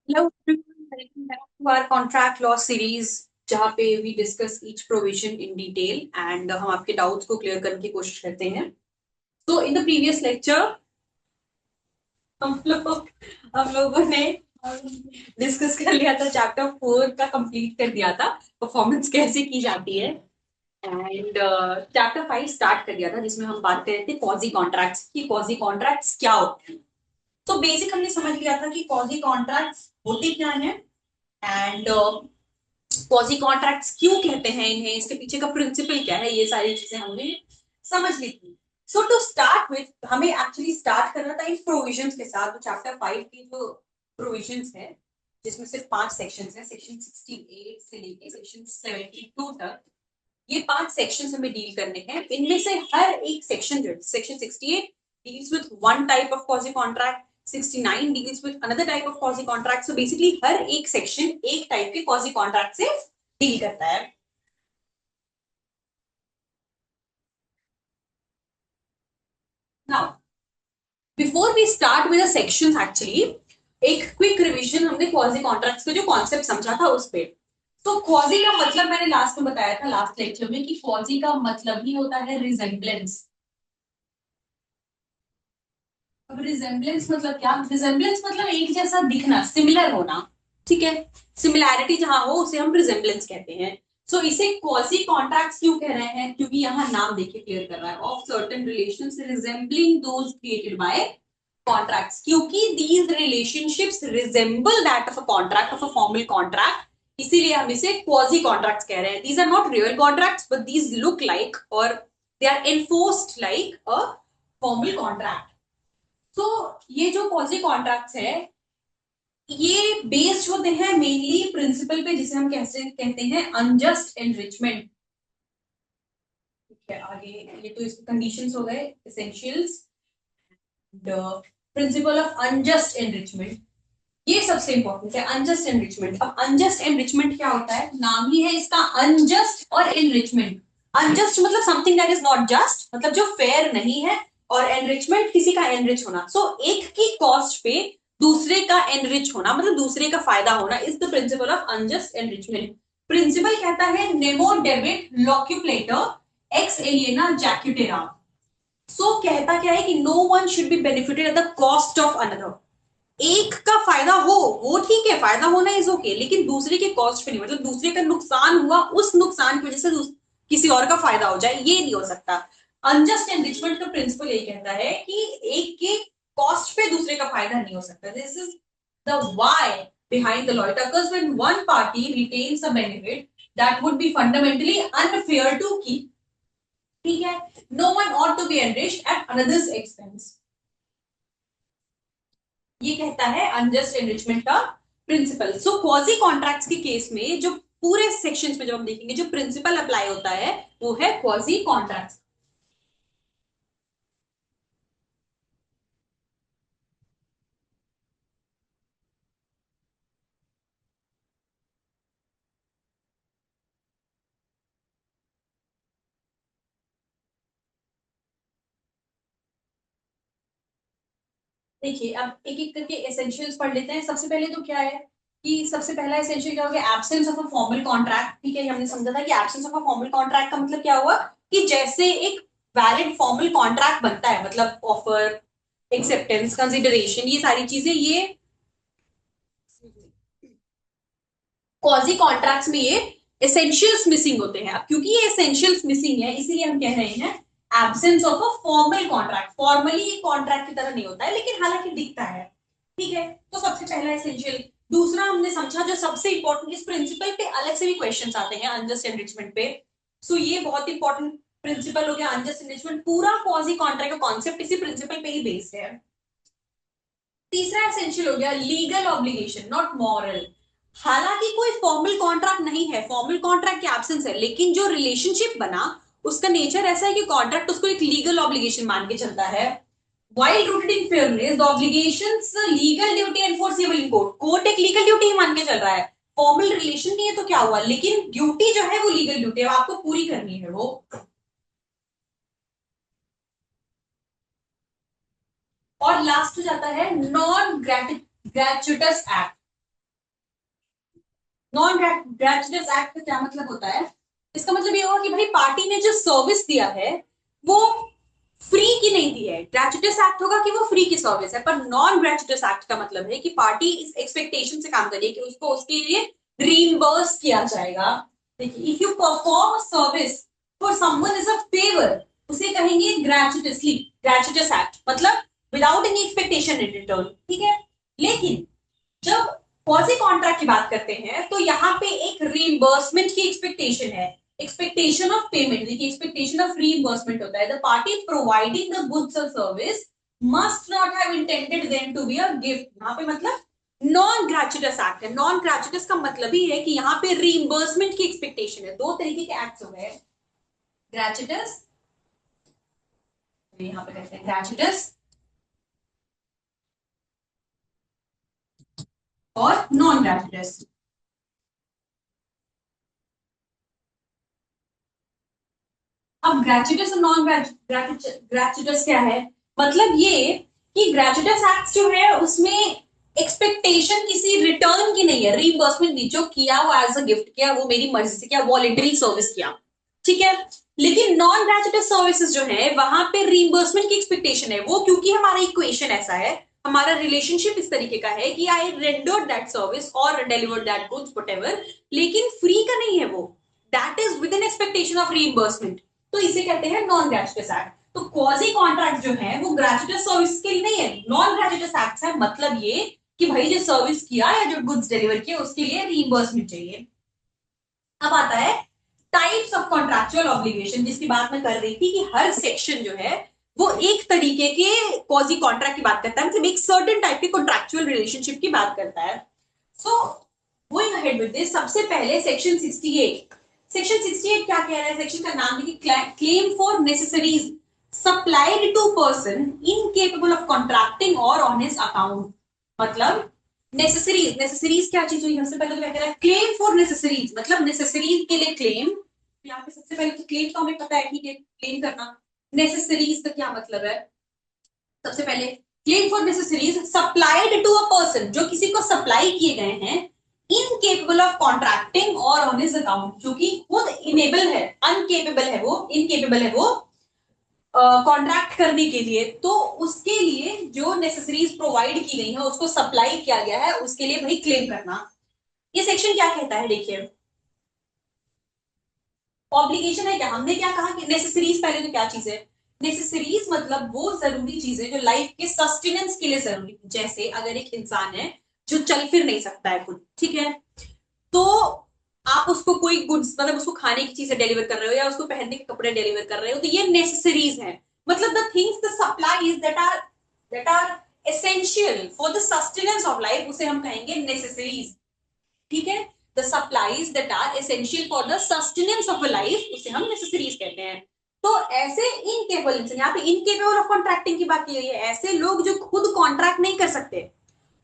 Hello welcome back to our contract law series जहाँ पे we discuss each provision in detail and हम आपके doubts को clear करने की कोशिश करते हैं। तो इन द प्रीवियस लेक्चर हम लोग हम लोगों ने डिस्कस कर लिया था, चैप्टर 4 का कंप्लीट कर दिया था, परफॉर्मेंस कैसे की जाती है। एंड चैप्टर 5 स्टार्ट कर दिया था जिसमें हम बात कर रहे थे क्वाजी कॉन्ट्रैक्ट्स की। क्वाजी कॉन्ट्रैक्ट्स क्या होते हैं? तो बेसिक हमने समझ लिया था कि क्वाजी कॉन्ट्रैक्ट्स होते क्या हैं एंड क्वाजी कॉन्ट्रैक्ट्स क्यों कहते हैं इन्हें, इसके पीछे का प्रिंसिपल क्या है, ये सारी चीजें हमने समझ ली थी। सो टू स्टार्ट विथ हमें एक्चुअली स्टार्ट करना था इन प्रोविजंस के साथ। तो चैप्टर 5 की जो प्रोविजंस है जिसमें सिर्फ 5 सेक्शंस हैं, सेक्शन 68 से लेके सेक्शन 72 तक, ये 5 सेक्शंस हमें डील करने हैं। इनमें से हर एक सेक्शन जो section 68 deals with one type of quasi contract, 69 deals with another type of quasi contract. So basically हर एक सेक्शन एक टाइप के quasi contract से डील करता है। Now before we start with the sections actually एक quick revision हमने quasi contracts का जो कॉन्सेप्ट समझा था उस पे। तो क्वाजी का मतलब मैंने लास्ट में बताया था लास्ट लेक्चर में कि क्वाजी का मतलब ही होता है रिजेम्बलेंस। अब रिजेम्बलेंस मतलब क्या? रिजेम्बलेंस मतलब एक जैसा दिखना, सिमिलर होना। ठीक है, सिमिलैरिटी जहां हो उसे हम रिजेम्बलेंस कहते हैं। सो इसे क्वाजी कॉन्ट्रैक्ट्स क्यों कह रहे हैं? क्योंकि यहाँ नाम देखिए क्लियर कर रहा है, of certain relations resembling those created by contracts. क्योंकि these relationships resemble that of a contract, of a formal contract, इसीलिए हम इसे क्वाजी कॉन्ट्रैक्ट्स कह रहे हैं। These are not real contracts but these look like और they are enforced like a formal contract. तो ये जो क्वाजी कॉन्ट्रैक्ट्स है ये बेस्ड होते हैं मेनली प्रिंसिपल पे जिसे हम कैसे कहते हैं अनजस्ट एनरिचमेंट। ठीक है, आगे ये तो इसके कंडीशंस हो गए, essentials, the principle of unjust enrichment. ये सबसे इंपॉर्टेंट है अनजस्ट एनरिचमेंट। अब अनजस्ट एनरिचमेंट क्या होता है? नाम ही है इसका अनजस्ट और एनरिचमेंट। अनजस्ट मतलब something that is not just, मतलब जो फेयर नहीं है, और एनरिचमेंट किसी का एनरिच होना। सो एक की कॉस्ट पे दूसरे का एनरिच होना, मतलब दूसरे का फायदा होना, is the principle of unjust enrichment. Principle कहता है नेमो डेबिट लॉक्यूप्लेटर एक्स एलिएना जैक्यूटेरा। सो कहता क्या है कि no one should be benefited at the cost of another. एक का फायदा हो वो ठीक है, फायदा होना इज ओके, लेकिन दूसरे के कॉस्ट पे नहीं, मतलब दूसरे का नुकसान हुआ उस नुकसान की वजह से किसी और का फायदा हो जाए, ये नहीं हो सकता। अनजस्ट एनरिचमेंट का प्रिंसिपल यही कहता है कि एक के कॉस्ट पे दूसरे का फायदा नहीं हो सकता। This is the why behind the law. It occurs when one party retains a benefit that would be fundamentally unfair to keep. ठीक है, no one ought to be enriched at another's expense. ये कहता है unjust enrichment का principal. सो quasi contracts के case में जो पूरे सेक्शंस में जब हम देखेंगे जो प्रिंसिपल अप्लाई होता है वो है क्वाजी कॉन्ट्रैक्ट्स। देखिए अब एक एक करके एसेंशियल्स पढ़ लेते हैं। सबसे पहले तो क्या है कि सबसे पहला एसेंशियल क्या हो गया? Absence of a formal contract. ठीक है, हमने समझा था कि absence of a formal contract का मतलब क्या हुआ कि जैसे एक वैलिड फॉर्मल कॉन्ट्रैक्ट बनता है, मतलब ऑफर, एक्सेप्टेंस, कंसिडरेशन, ये सारी चीजें ये क्वाजी कॉन्ट्रैक्ट्स में ये एसेंशियल्स मिसिंग होते हैं। अब क्योंकि ये एसेंशियल्स मिसिंग है इसीलिए हम कह रहे हैं absence of a formal contract. Formally ये कॉन्ट्रैक्ट की तरह नहीं होता है लेकिन हालांकि दिखता है। ठीक है, तो सबसे पहला एसेंशियल। दूसरा हमने समझा जो सबसे इंपॉर्टेंट, इस प्रिंसिपल पे अलग से भी क्वेश्चंस आते हैं अनजस्ट एनरिचमेंट पे। सो ये बहुत इंपॉर्टेंट प्रिंसिपल हो गया अनजस्ट एनरिचमेंट। पूरा क्वाजी कॉन्ट्रैक्ट का कॉन्सेप्ट इसी प्रिंसिपल पे ही बेस्ड है। तीसरा एसेंशियल हो गया लीगल ऑब्लिगेशन नॉट मॉरल। हालांकि कोई फॉर्मल कॉन्ट्रैक्ट नहीं है, फॉर्मल कॉन्ट्रैक्ट की एब्सेंस है, लेकिन जो रिलेशनशिप बना उसका नेचर ऐसा है कि कॉन्ट्रैक्ट उसको एक लीगल ऑब्लिगेशन मान के चलता है। while rooted in fairness the obligations legal duty enforceable in court. Court एक लीगल ड्यूटी ही मान के चल रहा है। फॉर्मल रिलेशन नहीं है तो क्या हुआ, लेकिन ड्यूटी जो है वो लीगल ड्यूटी है, आपको पूरी करनी है वो। और लास्ट हो जाता है non gratuitous act. Non gratuitous act का क्या मतलब होता है? इसका मतलब ये होगा कि भाई पार्टी ने जो सर्विस दिया है वो फ्री की नहीं दी है। ग्रेचुटस एक्ट होगा कि वो फ्री की सर्विस है, पर नॉन ग्रेचुटस एक्ट का मतलब है कि पार्टी इस एक्सपेक्टेशन से काम कर रही है कि उसको उसके लिए रीइंबर्स किया जाएगा। देखिए, if you perform a service for someone is a favour, उसे कहेंगे ग्रेचुटसली, ग्रेचुटस एक्ट, मतलब without any expectation in return, ठीक है। लेकिन जब क्वासी कॉन्ट्रैक्ट की बात करते हैं तो यहाँ पे एक रीइंबर्समेंट की एक्सपेक्टेशन है, एक्सपेक्टेशन ऑफ पेमेंट। देखिए, एक्सपेक्टेशन ऑफ रीइंबर्समेंट होता है, the party providing the goods और service must not have intended them to be a gift. यहाँ पे मतलब नॉन ग्रेचुटस एक्ट है। नॉन ग्रेचुटस का मतलब ही है कि यहाँ पे रीइंबर्समेंट की एक्सपेक्टेशन है। दो तरीके के एक्ट्स हो गए, ग्रेचुटस, यहाँ पे कहते हैं ग्रेचुटस और नॉन ग्रेचुटस। अब ग्रेचुटस और नॉन ग्रेचुटस क्या है? मतलब ये कि ग्रेचुटस एक्ट जो है उसमें एक्सपेक्टेशन किसी रिटर्न की नहीं है, रीइंबर्समेंट नहीं, जो किया वो एज अ गिफ्ट किया, वो मेरी मर्जी से किया, वॉलंटरी सर्विस किया, ठीक है। लेकिन नॉन ग्रेचुटस सर्विसेज जो है वहां पे रीइंबर्समेंट की एक्सपेक्टेशन है। वो क्योंकि हमारा इक्वेशन ऐसा है, हमारा रिलेशनशिप इस तरीके का है कि आई रेंडर्ड दैट सर्विस और डिलीवर्ड दैट गुड्स व्हाटएवर, लेकिन फ्री का नहीं है वो, that is with an expectation of reimbursement. तो इसे कहते हैं नॉन ग्रेचुटस एक्ट। तो क्वाजी कॉन्ट्रैक्ट जो है वो ग्रेचुटस सर्विस के लिए नहीं है, नॉन ग्रेचुटस एक्ट है। मतलब ये कि भाई जो सर्विस किया या जो गुड्स डिलीवर किया उसके लिए रीइंबर्समेंट चाहिए। अब आता है टाइप्स ऑफ कॉन्ट्रैक्चुअल ऑब्लिगेशन, जिसकी बात मैं कर रही थी कि हर सेक्शन जो है वो एक तरीके के क्वाजी कॉन्ट्रैक्ट की बात करता है, मतलब एक सर्टेन टाइप के कॉन्ट्रैक्चुअल रिलेशनशिप की बात करता है। So going ahead with this, सबसे पहले सेक्शन 68। सेक्शन 68 क्या कह रहा है? सेक्शन का नाम देखिए, claim for necessaries supplied to person incapable of contracting or on his account. मतलब नेसेसरीज, नेसेसरीज क्या चीज हुई? सबसे पहले तो क्या कह रहा है? क्लेम फॉर नेसेसरीज, मतलब नेसेसरीज के लिए क्लेम। यहाँ पे सबसे पहले तो क्लेम तो हमें पता है, ठीक है, क्लेम करना। नेसेसरीज का क्या मतलब है? सबसे पहले claim for necessaries supplied to a person, जो किसी को सप्लाई किए गए हैं, incapable of contracting or on his account, जो कि खुद इनेबल है, अनकेपेबल है वो, इनकेपेबल है वो कॉन्ट्रैक्ट करने के लिए, तो उसके लिए जो नेसेसरीज प्रोवाइड की गई है, उसको सप्लाई किया गया है, उसके लिए भाई क्लेम करना। ये सेक्शन क्या कहता है? देखिए, ऑब्लिगेशन है क्या? हमने क्या कहा कि नेसेसरीज, पहले तो क्या चीज है? नेसेसरीज मतलब वो जरूरी चीजें जो लाइफ के सस्टेनेंस के लिए जरूरी है। जैसे अगर एक इंसान है जो चल फिर नहीं सकता है खुद, ठीक है, तो आप उसको कोई गुड्स, मतलब उसको खाने की चीजें डिलीवर कर रहे हो या उसको पहनने के कपड़े डिलीवर कर रहे हो, तो ये नेसेसरीज है। मतलब the things, the supplies that are essential for the sustenance of life, उसे हम कहेंगे नेसेसरीज, ठीक है। The supplies that are essential for the sustenance of a life, उसे हम नेसेसरीज कहते हैं। तो ऐसे इनकेपेबल, यहाँ पे इनकेपेबल ऑफ कॉन्ट्रैक्टिंग की बात की गई है, ऐसे लोग जो खुद कॉन्ट्रैक्ट नहीं कर सकते,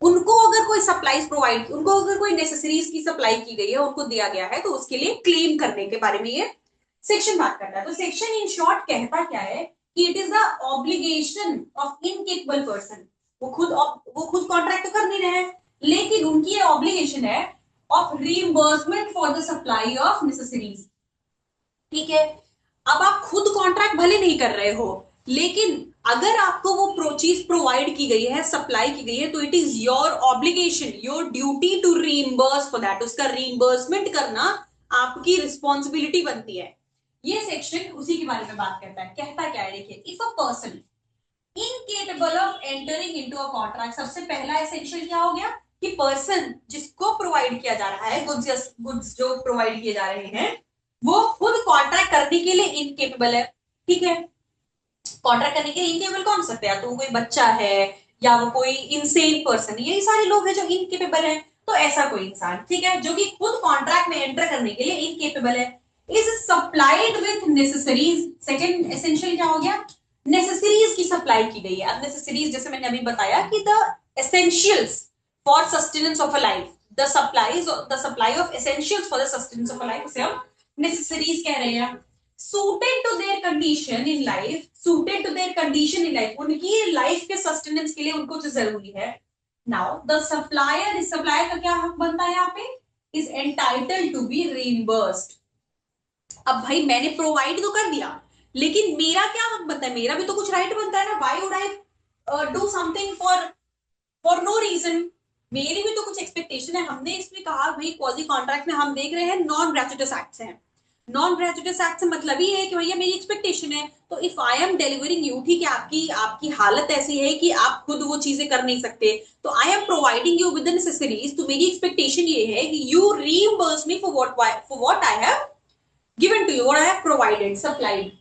उनको अगर कोई सप्लाईज प्रोवाइड, उनको अगर कोई नेसेसरीज की सप्लाई की गई है, उनको दिया गया है, तो उसके लिए क्लेम करने के बारे में ये सेक्शन बात करता है। तो सेक्शन इन शॉर्ट कहता क्या है कि it is the obligation of incapable person. वो खुद कॉन्ट्रैक्ट तो कर नहीं रहे हैं, लेकिन उनकी ये ऑब्लिगेशन है of reimbursement for the supply of necessaries, ठीक है। अब आप खुद कॉन्ट्रैक्ट भले नहीं कर रहे हो, लेकिन अगर आपको वो चीज प्रोवाइड की गई है, सप्लाई की गई है, तो it is your obligation, your duty to reimburse for that, उसका रीइंबर्समेंट करना आपकी रिस्पॉन्सिबिलिटी बनती है। ये सेक्शन उसी के बारे में बात करता है। कहता क्या है? देखिए, if a person incapable of entering into a contract, सबसे पहला एसेंशियल क्या हो गया कि पर्सन जिसको प्रोवाइड किया जा रहा है, गुड्स जो प्रोवाइड किए जा रहे हैं, वो खुद कॉन्ट्रैक्ट करने के लिए इनकेपेबल है, ठीक है। कॉन्ट्रैक्ट करने के लिए इनकेपेबल कौन हो सकते हैं? तो वो कोई बच्चा है या वो कोई इनसेन पर्सन, यही सारे लोग हैं जो इनकेपेबल है। तो ऐसा कोई इंसान, ठीक है, जो कि खुद कॉन्ट्रैक्ट में एंटर करने के लिए इनकेपेबल है, is supplied with necessaries. Second essential क्या हो गया? नेसेसरीज की सप्लाई की गई है। अब नेसेसरीज जैसे मैंने अभी बताया कि the essentials for sustenance of a life, the supply of essentials for the sustenance of a life, उसे हम नेसेसरीज कह रहे हैं। suited to their condition in life, suited to their condition in life, उनकी लाइफ के sustenance के लिए उनको जो जरूरी है। नाउ द सप्लायर, इस सप्लायर का क्या हक बनता है यहाँ पे? Is entitled to be reimbursed. अब भाई मैंने प्रोवाइड तो कर दिया, लेकिन मेरा क्या हक बनता है, मेरा भी तो कुछ राइट बनता है ना। Why would I do something for no reason. मेरी भी तो कुछ एक्सपेक्टेशन है। हमने इसमें कहा भाई क्वाजी कॉन्ट्रैक्ट में हम देख रहे हैं नॉन ग्रेचुटस एक्ट्स हैं। नॉन ग्रेचुटस एक्ट से मतलब ही है कि भैया मेरी एक्सपेक्टेशन है, तो if I am delivering you, ठीक है, आपकी आपकी हालत ऐसी है कि आप खुद वो चीजें कर नहीं सकते, तो I am providing you with the necessaries, तो मेरी एक्सपेक्टेशन ये है कि you reimburse me for what I have given to you, what I have provided, supplied.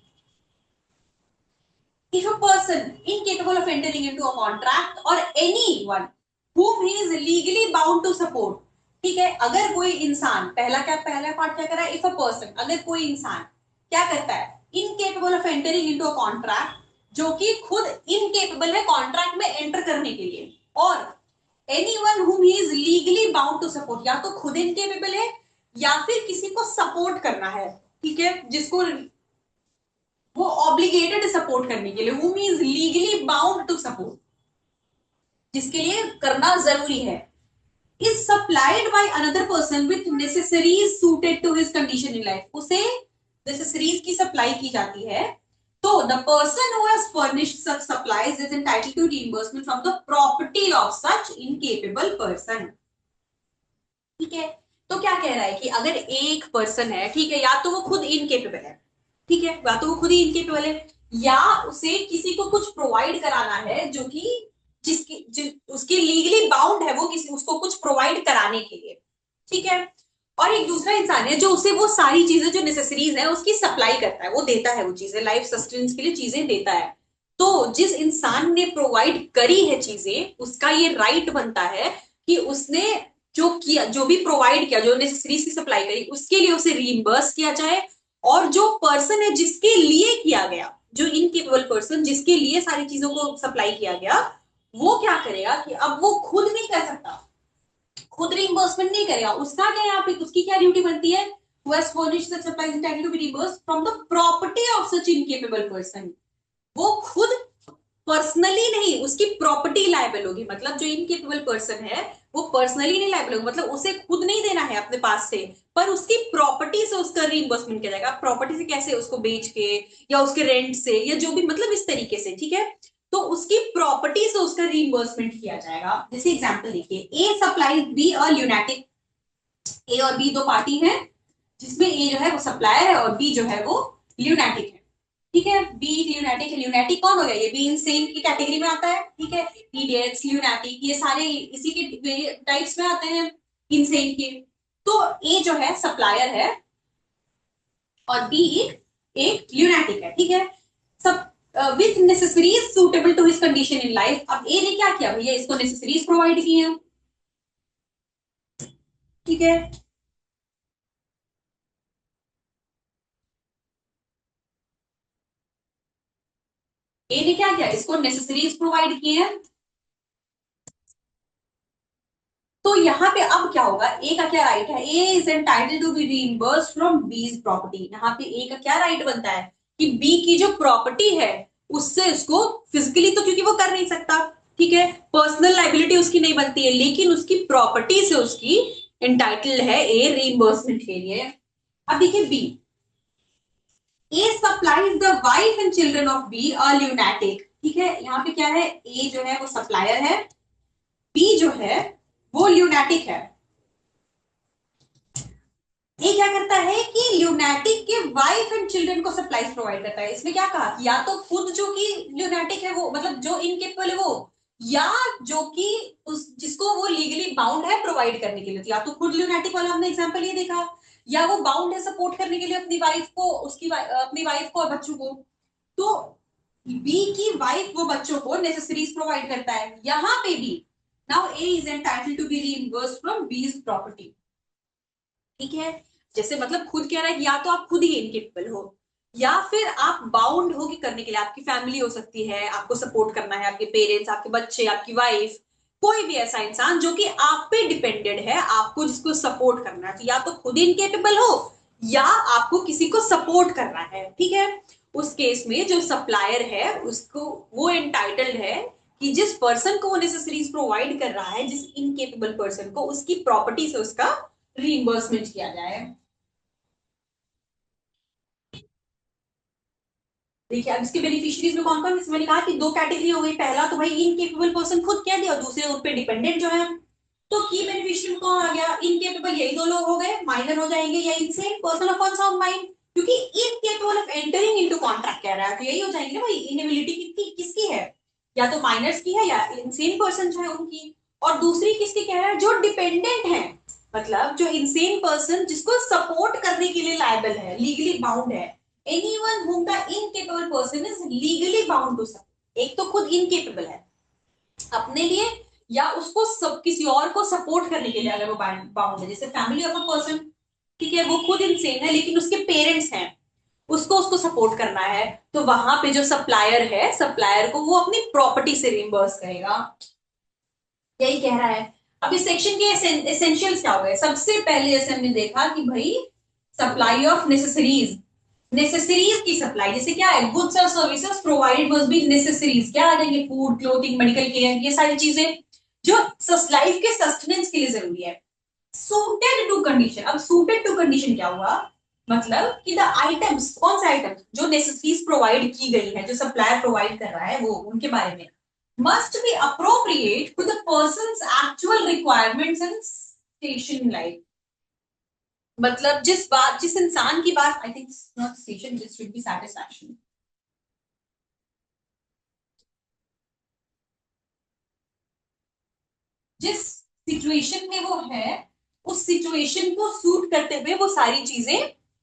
If a person incapable of entering into a contract or anyone whom he is legally bound to support, ठीक है, अगर कोई इंसान, पहला part क्या कर रहा है, इफ अ पर्सन, अगर कोई इंसान क्या करता है, incapable of entering into a contract, जो कि खुद इनकेपेबल है कॉन्ट्रैक्ट में एंटर करने के लिए, और anyone whom he is legally bound to support, या तो खुद इनकेपेबल है या फिर किसी को सपोर्ट करना है, ठीक है, जिसको वो ऑब्लिगेटेड सपोर्ट करने के लिए, whom he is legally bound to support, जिसके लिए करना जरूरी है, is supplied by another person with necessaries suited to his condition in life, उसे necessaries की सप्लाई की जाती है, तो the person who has furnished such supplies is entitled to reimbursement from the property of such incapable person। ठीक है, तो क्या कह रहा है कि अगर एक पर्सन है, ठीक है, या तो वो खुद इनकेपेबल है, ठीक है, या तो वो खुद ही इनकेपेबल है, या उसे किसी को कुछ प्रोवाइड कराना है जो कि उसकी लीगली बाउंड है, वो किसी उसको कुछ प्रोवाइड कराने के लिए, ठीक है, और एक दूसरा इंसान है जो उसे वो सारी चीजें जो नेसेसरीज है उसकी सप्लाई करता है, वो देता है, वो चीजें लाइफ सस्टेनेंस के लिए चीजें देता है, तो जिस इंसान ने प्रोवाइड करी है चीजें, उसका ये राइट बनता है कि उसने जो किया, जो भी प्रोवाइड किया, जो नेसेसरीज की सप्लाई करी, उसके लिए उसे रीइंबर्स किया जाए, और जो पर्सन है जिसके लिए किया गया, जो इनकेपेबल पर्सन जिसके लिए सारी चीजों को सप्लाई किया गया, वो क्या करेगा कि अब वो खुद नहीं कर सकता, खुद रिइंबर्समेंट नहीं करेगा, उसका क्या यहाँ पे, उसकी क्या ड्यूटी बनती है, who has furnished such supplies entitled to be reimbursed from the property of such incapable person। वो खुद पर्सनली नहीं, उसकी प्रॉपर्टी लायबल होगी, मतलब जो इनकेपेबल पर्सन है वो पर्सनली नहीं लायबल होगा, मतलब उसे खुद नहीं देना है अपने पास से, पर उसकी प्रॉपर्टी से उसका रीइंबर्समेंट किया जाएगा। प्रॉपर्टी से कैसे, उसको बेच के या उसके रेंट से या जो भी, मतलब इस तरीके से, ठीक है, तो उसकी प्रॉपर्टी से उसका रीइंबर्समेंट किया जाएगा। जैसे एग्जांपल देखिए, ए सप्लाइज बी अ ल्यूनेटिक, ए और बी दो पार्टी हैं, जिसमें ए जो है वो सप्लायर है और बी जो है वो ल्यूनेटिक है, ठीक है, बी ल्यूनेटिक है। ल्यूनेटिक कौन हो गया, ये बी इंसेन की कैटेगरी में आता है, ठीक है, इडियट्स, ल्यूनेटिक, ये सारे इसी के टाइप्स में आते हैं, इंसेन के। तो ए जो है सप्लायर है और बी एक ल्यूनेटिक है, ठीक है, सब with necessaries suitable to his condition in life. अब ए ने क्या किया भैया, इसको नेसेसरीज प्रोवाइड की है, ठीक है, ए ने क्या किया, इसको नेसेसरीज प्रोवाइड किए हैं, तो यहाँ पे अब क्या होगा, ए का क्या राइट है, A is entitled to be reimbursed from B's property. यहाँ पे ए का क्या राइट बनता है कि बी की जो प्रॉपर्टी है उससे उसको फिजिकली तो क्योंकि वो कर नहीं सकता, ठीक है, पर्सनल लाइबिलिटी उसकी नहीं बनती है, लेकिन उसकी प्रॉपर्टी से उसकी एंटाइटल्ड है ए रीइंबर्समेंट के लिए। अब देखिए B, A supplies the wife and children of B a lunatic, ठीक है, यहाँ पे क्या है, ए जो है वो सप्लायर है, बी जो है वो ल्यूनेटिक है। ये क्या करता है कि ल्यूनेटिक के वाइफ एंड चिल्ड्रन को सप्लाईज प्रोवाइड करता है। इसमें क्या कहा, या तो खुद जो कि ल्यूनेटिक है वो, मतलब जो इनकेपेबल है वो, या जो कि उस जिसको वो लीगली बाउंड है प्रोवाइड करने के लिए, तो या तो खुद ल्यूनेटिक वाला हमने एग्जांपल ये देखा, या वो बाउंड है सपोर्ट करने के लिए अपनी वाइफ को, अपनी वाइफ को और बच्चों को, तो बी की वाइफ वो बच्चों को नेसेसरीज प्रोवाइड करता है। यहाँ पे भी now A is entitled to be reimbursed from B's property, ठीक है, जैसे मतलब खुद कह रहा है कि या तो आप खुद ही इनकेपेबल हो, या फिर आप बाउंड हो कि करने के लिए, आपकी फैमिली हो सकती है, आपको सपोर्ट करना है, आपके पेरेंट्स, आपके बच्चे, आपकी वाइफ, कोई भी ऐसा इंसान जो कि आप पे डिपेंडेड है, आपको जिसको सपोर्ट करना है, तो या तो खुद इनकेपेबल हो या आपको किसी को सपोर्ट करना है, ठीक है, उस केस में जो सप्लायर है उसको वो एंटाइटल्ड है कि जिस पर्सन को वो नेसेसरीज प्रोवाइड कर रहा है, जिस इनकेपेबल पर्सन को, उसकी प्रॉपर्टी से उसका रीइंबर्समेंट किया जाए। देखिए अब इसके बेनिफिशियरीज में कौन कौन, मैंने कहा कि दो कैटेगरी हो गई, पहला तो भाई इनकेपेबल पर्सन खुद कह दिया, दूसरे उन पे डिपेंडेंट जो है। तो की बेनिफिशियरी कौन आ गया, इनकेपेबल यही दो लोग हो गए, माइनर हो जाएंगे, या insane person of unsound mind, क्योंकि incapable of entering into contract कह रहा है, तो यही हो जाएंगे ना भाई, इनेबिलिटी किसकी किसकी है, या तो माइनर्स की है या इनसेन पर्सन जो है उनकी। और दूसरी किसकी कह रहा है, जो डिपेंडेंट है, मतलब जो इंसेन पर्सन जिसको सपोर्ट करने के लिए लायबल है, लीगली बाउंड है, anyone whom the incapable person is legally bound to support। एक तो खुद इनकेपेबल है अपने लिए, या उसको सब किसी और को सपोर्ट करने के लिए अगर वो बाउंड है, जैसे फैमिली ऑफ अ पर्सन, ठीक है, वो खुद इंसेन है लेकिन उसके पेरेंट्स हैं, उसको उसको सपोर्ट करना है, तो वहां पे जो सप्लायर है, सप्लायर को वो अपनी प्रॉपर्टी से रिइंबर्स करेगा, यही कह रहा है। अब इस सेक्शन के एसेंशियल्स क्या हो गए, सबसे पहले जैसे हमने देखा कि भाई सप्लाई ऑफ नेसेसरीज, नेसेसरीज की सप्लाई, जैसे क्या है, गुड्स और services provided must be necessaries, क्या आ जाएंगे, फूड, क्लोथिंग, मेडिकल केयर, ये सारी चीजें जो लाइफ के सस्टेनेंस के लिए जरूरी है। सूटेड टू कंडीशन, अब सूटेड टू कंडीशन क्या हुआ, मतलब कि द आइटम्स, कौन से आइटम्स, जो नेसेसरीज प्रोवाइड की गई है, जो सप्लायर प्रोवाइड कर रहा है वो, उनके बारे में must be appropriate to the person's actual requirements and station in life। मतलब जिस बात, जिस इंसान की बात, I think not station, this should be satisfaction, जिस सिचुएशन में वो है, उस सिचुएशन को सूट करते हुए वो सारी चीजें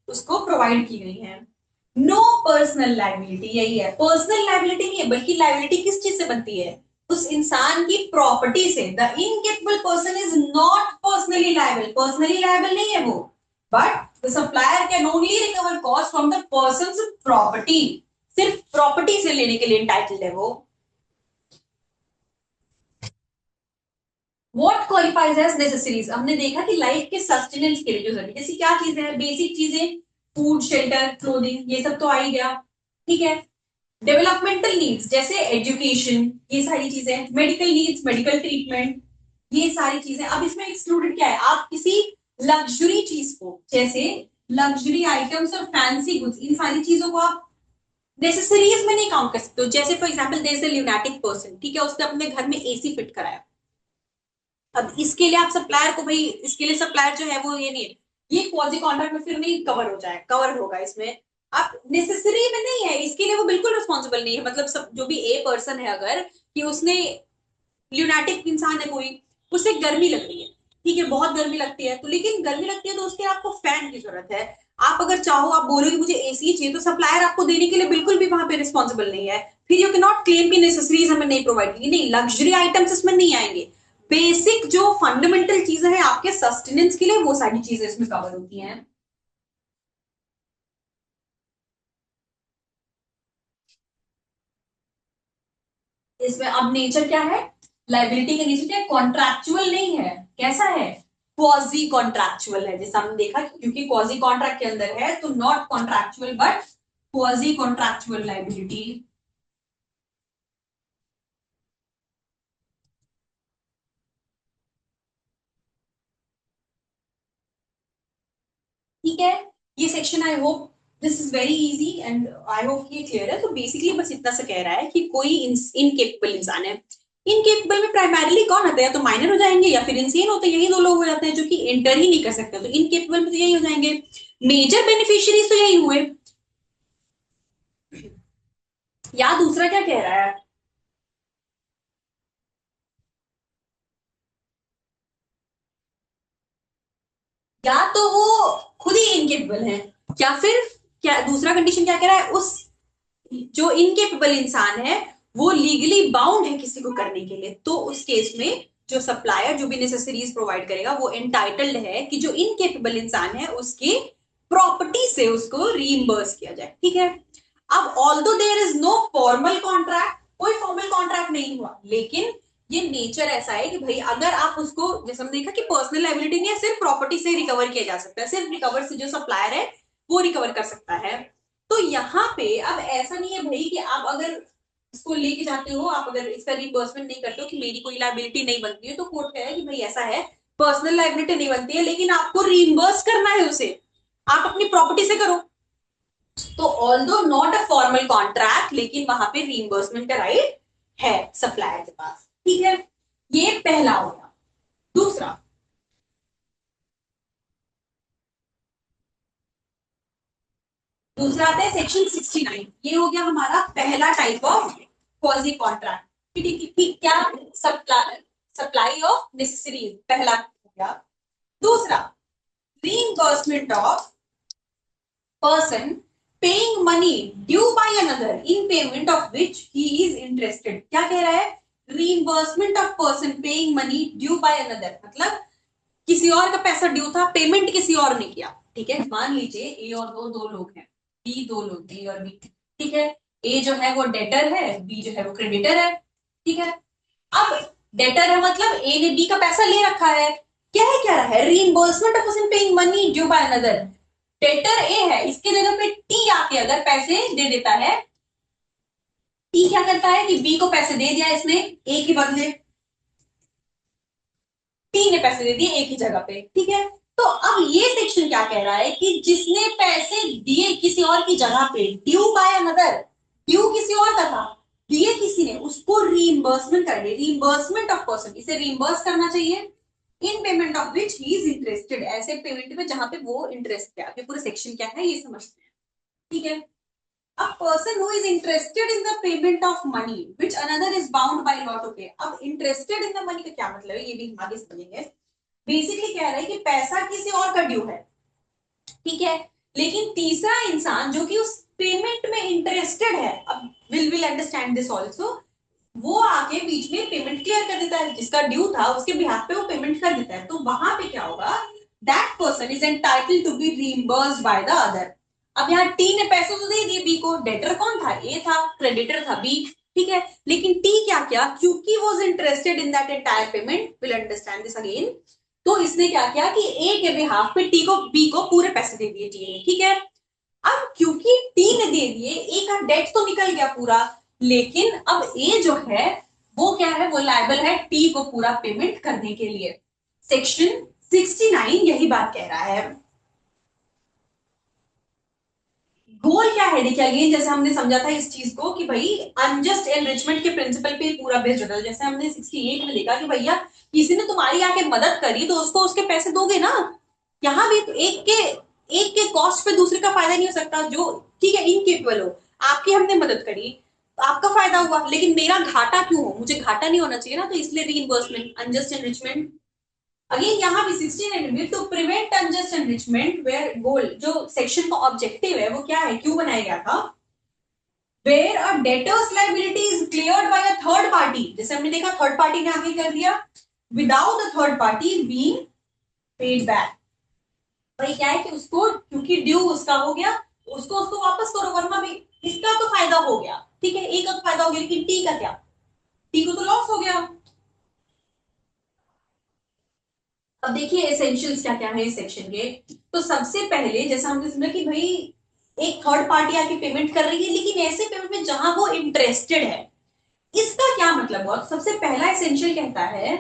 उसको प्रोवाइड की गई हैं। नो पर्सनल लाइबिलिटी, यही है, पर्सनल लाइबिलिटी नहीं है, बल्कि लाइबिलिटी किस चीज से बनती है, उस इंसान की प्रॉपर्टी से। The incapable person is not personally liable, personally liable नहीं है वो, but the supplier can only recover cost from the person property, सिर्फ प्रॉपर्टी से लेने के लिए इंटाइटल्ड है वो। व्हाट क्वालिफाइज एज नेसेसरीज, हमने देखा कि लाइफ के सस्टेनेंस के लिए जो जरूरी, जैसे क्या चीजें हैं, बेसिक चीजें, फूड, शेल्टर, क्लोथिंग, ये सब तो आ ही गया, ठीक है। डेवलपमेंटल नीड्स जैसे एजुकेशन, ये सारी चीजें, मेडिकल नीड्स, मेडिकल ट्रीटमेंट, ये सारी चीजें। अब इसमें एक्सक्लूडेड क्या है, आप किसी लग्जरी चीज को, जैसे लग्जरी आइटम्स और फैंसी गुड्स, इन सारी चीजों को आप नेसेसरीज में नहीं काउंट कर सकते हो। जैसे for example there is a lunatic person, ठीक है, उसने अपने घर में एसी फिट कराया, अब इसके लिए आप सप्लायर को, भाई इसके लिए सप्लायर जो है वो ये नहीं है, ये क्वाजी कॉन्ट्रैक्ट में फिर नहीं कवर हो जाए, कवर होगा इसमें। आप नेसेसरी में नहीं है, इसके लिए वो बिल्कुल रिस्पॉन्सिबल नहीं है, मतलब सब जो भी ए पर्सन है, अगर कि उसने, ल्यूनाटिक इंसान है कोई, उसे गर्मी लग रही है, ठीक है, बहुत गर्मी लगती है, तो लेकिन गर्मी लगती है तो उसके लिए आपको फैन की जरूरत है। आप अगर चाहो, आप बोलो कि मुझे एसी चाहिए, तो सप्लायर आपको देने के लिए बिल्कुल भी वहां पे रिस्पॉन्सिबल नहीं है। फिर यू कैन नॉट क्लेम की नेसेसरीज हमें नहीं प्रोवाइड की, नहीं, लग्जरी आइटम्स इसमें नहीं आएंगे, बेसिक जो फंडामेंटल चीजें हैं आपके सस्टेनेंस के लिए, वो सारी चीजें इसमें कवर होती हैं। इसमें अब नेचर क्या है, लाइबिलिटी का नेचर क्या है, कॉन्ट्रैक्चुअल नहीं है, कैसा है, क्वाजी कॉन्ट्रैक्चुअल है, जैसा हमने देखा, क्योंकि क्वाजी कॉन्ट्रैक्ट के अंदर है, तो not contractual but quasi contractual liability. ठीक है, ये section I hope this is very easy and I hope ये क्लियर है। तो बेसिकली बस इतना सा कह रहा है कि कोई इनकेपेबल इंसान है, इनकेपेबल में प्राइमरीली कौन आता है, या तो माइनर हो जाएंगे या फिर इंसेन होते हैं, यही दो लोग हो जाते हैं जो कि एंटर ही नहीं कर सकते, तो इनकेपेबल में तो यही हो जाएंगे। मेजर बेनिफिशियरीज तो यही हुए, या दूसरा क्या कह रहा है, या तो वो खुद ही इनकेपेबल है, या फिर क्या दूसरा कंडीशन क्या कह रहा है, उस जो इनकेपेबल इंसान है वो लीगली बाउंड है किसी को करने के लिए, तो उस केस में जो सप्लायर जो भी नेसेसरीज प्रोवाइड करेगा वो एंटाइटल्ड है कि जो इनकेपेबल इंसान है उसकी प्रॉपर्टी से उसको रीइंबर्स किया जाए, ठीक है। अब although there is no formal contract, कोई फॉर्मल कॉन्ट्रैक्ट नहीं हुआ, लेकिन ये नेचर ऐसा है कि भाई अगर आप उसको, जैसे हमने देखा कि पर्सनल लाइबिलिटी नहीं है, सिर्फ प्रॉपर्टी से रिकवर किया जा सकता है, सिर्फ रिकवर से जो सप्लायर है वो रिकवर कर सकता है। तो यहाँ पे अब ऐसा नहीं है भाई कि आप अगर इसको लेके जाते हो, आप अगर इसका रिइंबर्समेंट नहीं करते हो कि मेरी कोई लाइबिलिटी नहीं बनती है, तो कोर्ट कह रहा है कि भाई ऐसा है पर्सनल लाइबिलिटी नहीं बनती है, लेकिन आपको रीइंबर्स करना है उसे, आप अपनी प्रॉपर्टी से करो। तो although not a formal contract, लेकिन वहां पे रीइंबर्समेंट का राइट है सप्लायर के पास, ठीक है। ये पहला हो गया। दूसरा, दूसरा आता है सेक्शन 69। ये हो गया हमारा पहला टाइप ऑफ क्वाजी कॉन्ट्रैक्ट। ठीक ठीक, क्या? सप्लाई, सप्लाई ऑफ नेसेसरीज, पहला हो गया। दूसरा, reimbursement of person paying money due by another in payment of which he is interested। क्या कह रहा है? reimbursement of person paying money due by another, मतलब किसी और का पैसा ड्यू था, पेमेंट किसी और ने किया, ठीक है। मान लीजिए ए और दो लोग हैं, बी दो लोग, ए और बी, ठीक है। ए जो है वो डेटर है, बी जो है वो क्रेडिटर है, ठीक है। अब डेटर है मतलब ए ने बी का पैसा ले रखा है, क्या रहा है? Reimbursement of person paying money due by another. Debtor A है, इसके जगह पे टी आके अगर पैसे दे देता है, टी क्या करता है कि बी को पैसे दे दिया इसने ए के बदले, टी ने पैसे दे दिए एक ही जगह पे, ठीक है। तो अब ये सेक्शन क्या कह रहा है कि जिसने पैसे दिए किसी और की जगह पे, ड्यू बाय अनदर, ड्यू किसी और का था, दिए किसी ने, उसको रीइंबर्समेंट करनी, रीइंबर्समेंट ऑफ पर्सन, इसे रीइंबर्स करना चाहिए इन payment of which he is interested, ऐसे पेमेंट में जहां पे वो इंटरेस्ट क्या है। पूरा सेक्शन क्या है ये समझते हैं, ठीक है। A person who is interested in the payment of money which another is bound by law to pay। अब interested in the money का क्या मतलब है, ये भी हम आगे समझेंगे। बेसिकली कह रहा है कि पैसा किसी और का ड्यू है, ठीक है, लेकिन तीसरा इंसान जो कि उस पेमेंट में इंटरेस्टेड है, अब विल अंडरस्टैंड दिस ऑल्सो, वो आके बीच में पेमेंट क्लियर कर देता है, जिसका ड्यू था उसके बिहाफ पे वो पेमेंट कर देता है, तो वहां पे क्या होगा? That person is entitled to be reimbursed by the other. अब यहाँ टी ने पैसे तो दे दिए बी को, डेटर कौन था? ए था, क्रेडिटर था बी, ठीक है। लेकिन टी क्या किया, क्योंकि was interested in that entire payment, will understand this again, तो इसने क्या किया कि ए के बिहाफ पे टी को, बी को पूरे पैसे दे दिए टी ने, ठीक है। अब क्योंकि टी ने दे दिए, ए का डेट तो निकल गया पूरा, लेकिन अब ए जो है वो क्या है, वो लायबल है टी को पूरा पेमेंट करने के लिए। सेक्शन 69 यही बात कह रहा है। गोल क्या है देखिए, अगेन जैसे हमने समझा था इस चीज को कि भाई अनजस्ट एनरिचमेंट के प्रिंसिपल पे पूरा बेस्ड होता है। जैसे हमने 68 में देखा कि भैया किसी ने तुम्हारी आके मदद करी तो उसको उसके पैसे दोगे ना, यहाँ भी तो एक के कॉस्ट पे दूसरे का फायदा नहीं हो सकता, जो ठीक है इनकेपेबल हो, आपकी हमने मदद करी, तो आपका फायदा हुआ, लेकिन मेरा घाटा क्यों हो? मुझे घाटा नहीं होना चाहिए ना, तो इसलिए रीइंबर्समेंट, अनजस्ट एनरिचमेंट। अगेन यहाँ भी 16 में to prevent unjust enrichment where goal, जो सेक्शन का ऑब्जेक्टिव है वो क्या है, क्यों बनाया गया था? Where a debtor's liability is cleared by a third party, जैसे हमने देखा थर्ड पार्टी ने आगे कर दिया, without the third party being paid back. भाई क्या है कि उसको क्योंकि ड्यू उसका हो गया, उसको उसको वापस करो, वरना भी इसका तो फायदा हो गया, ठीक है, ए का तो फायदा हो गया, लेकिन टी का क्या? टी को तो लॉस हो गया। अब देखिए एसेंशियल्स क्या क्या है इस सेक्शन के। तो सबसे पहले जैसा हमने सुना कि भाई एक थर्ड पार्टी आके पेमेंट कर रही है, लेकिन ऐसे पेमेंट में जहां वो इंटरेस्टेड है, इसका क्या मतलब हुआ? सबसे पहला एसेंशियल कहता है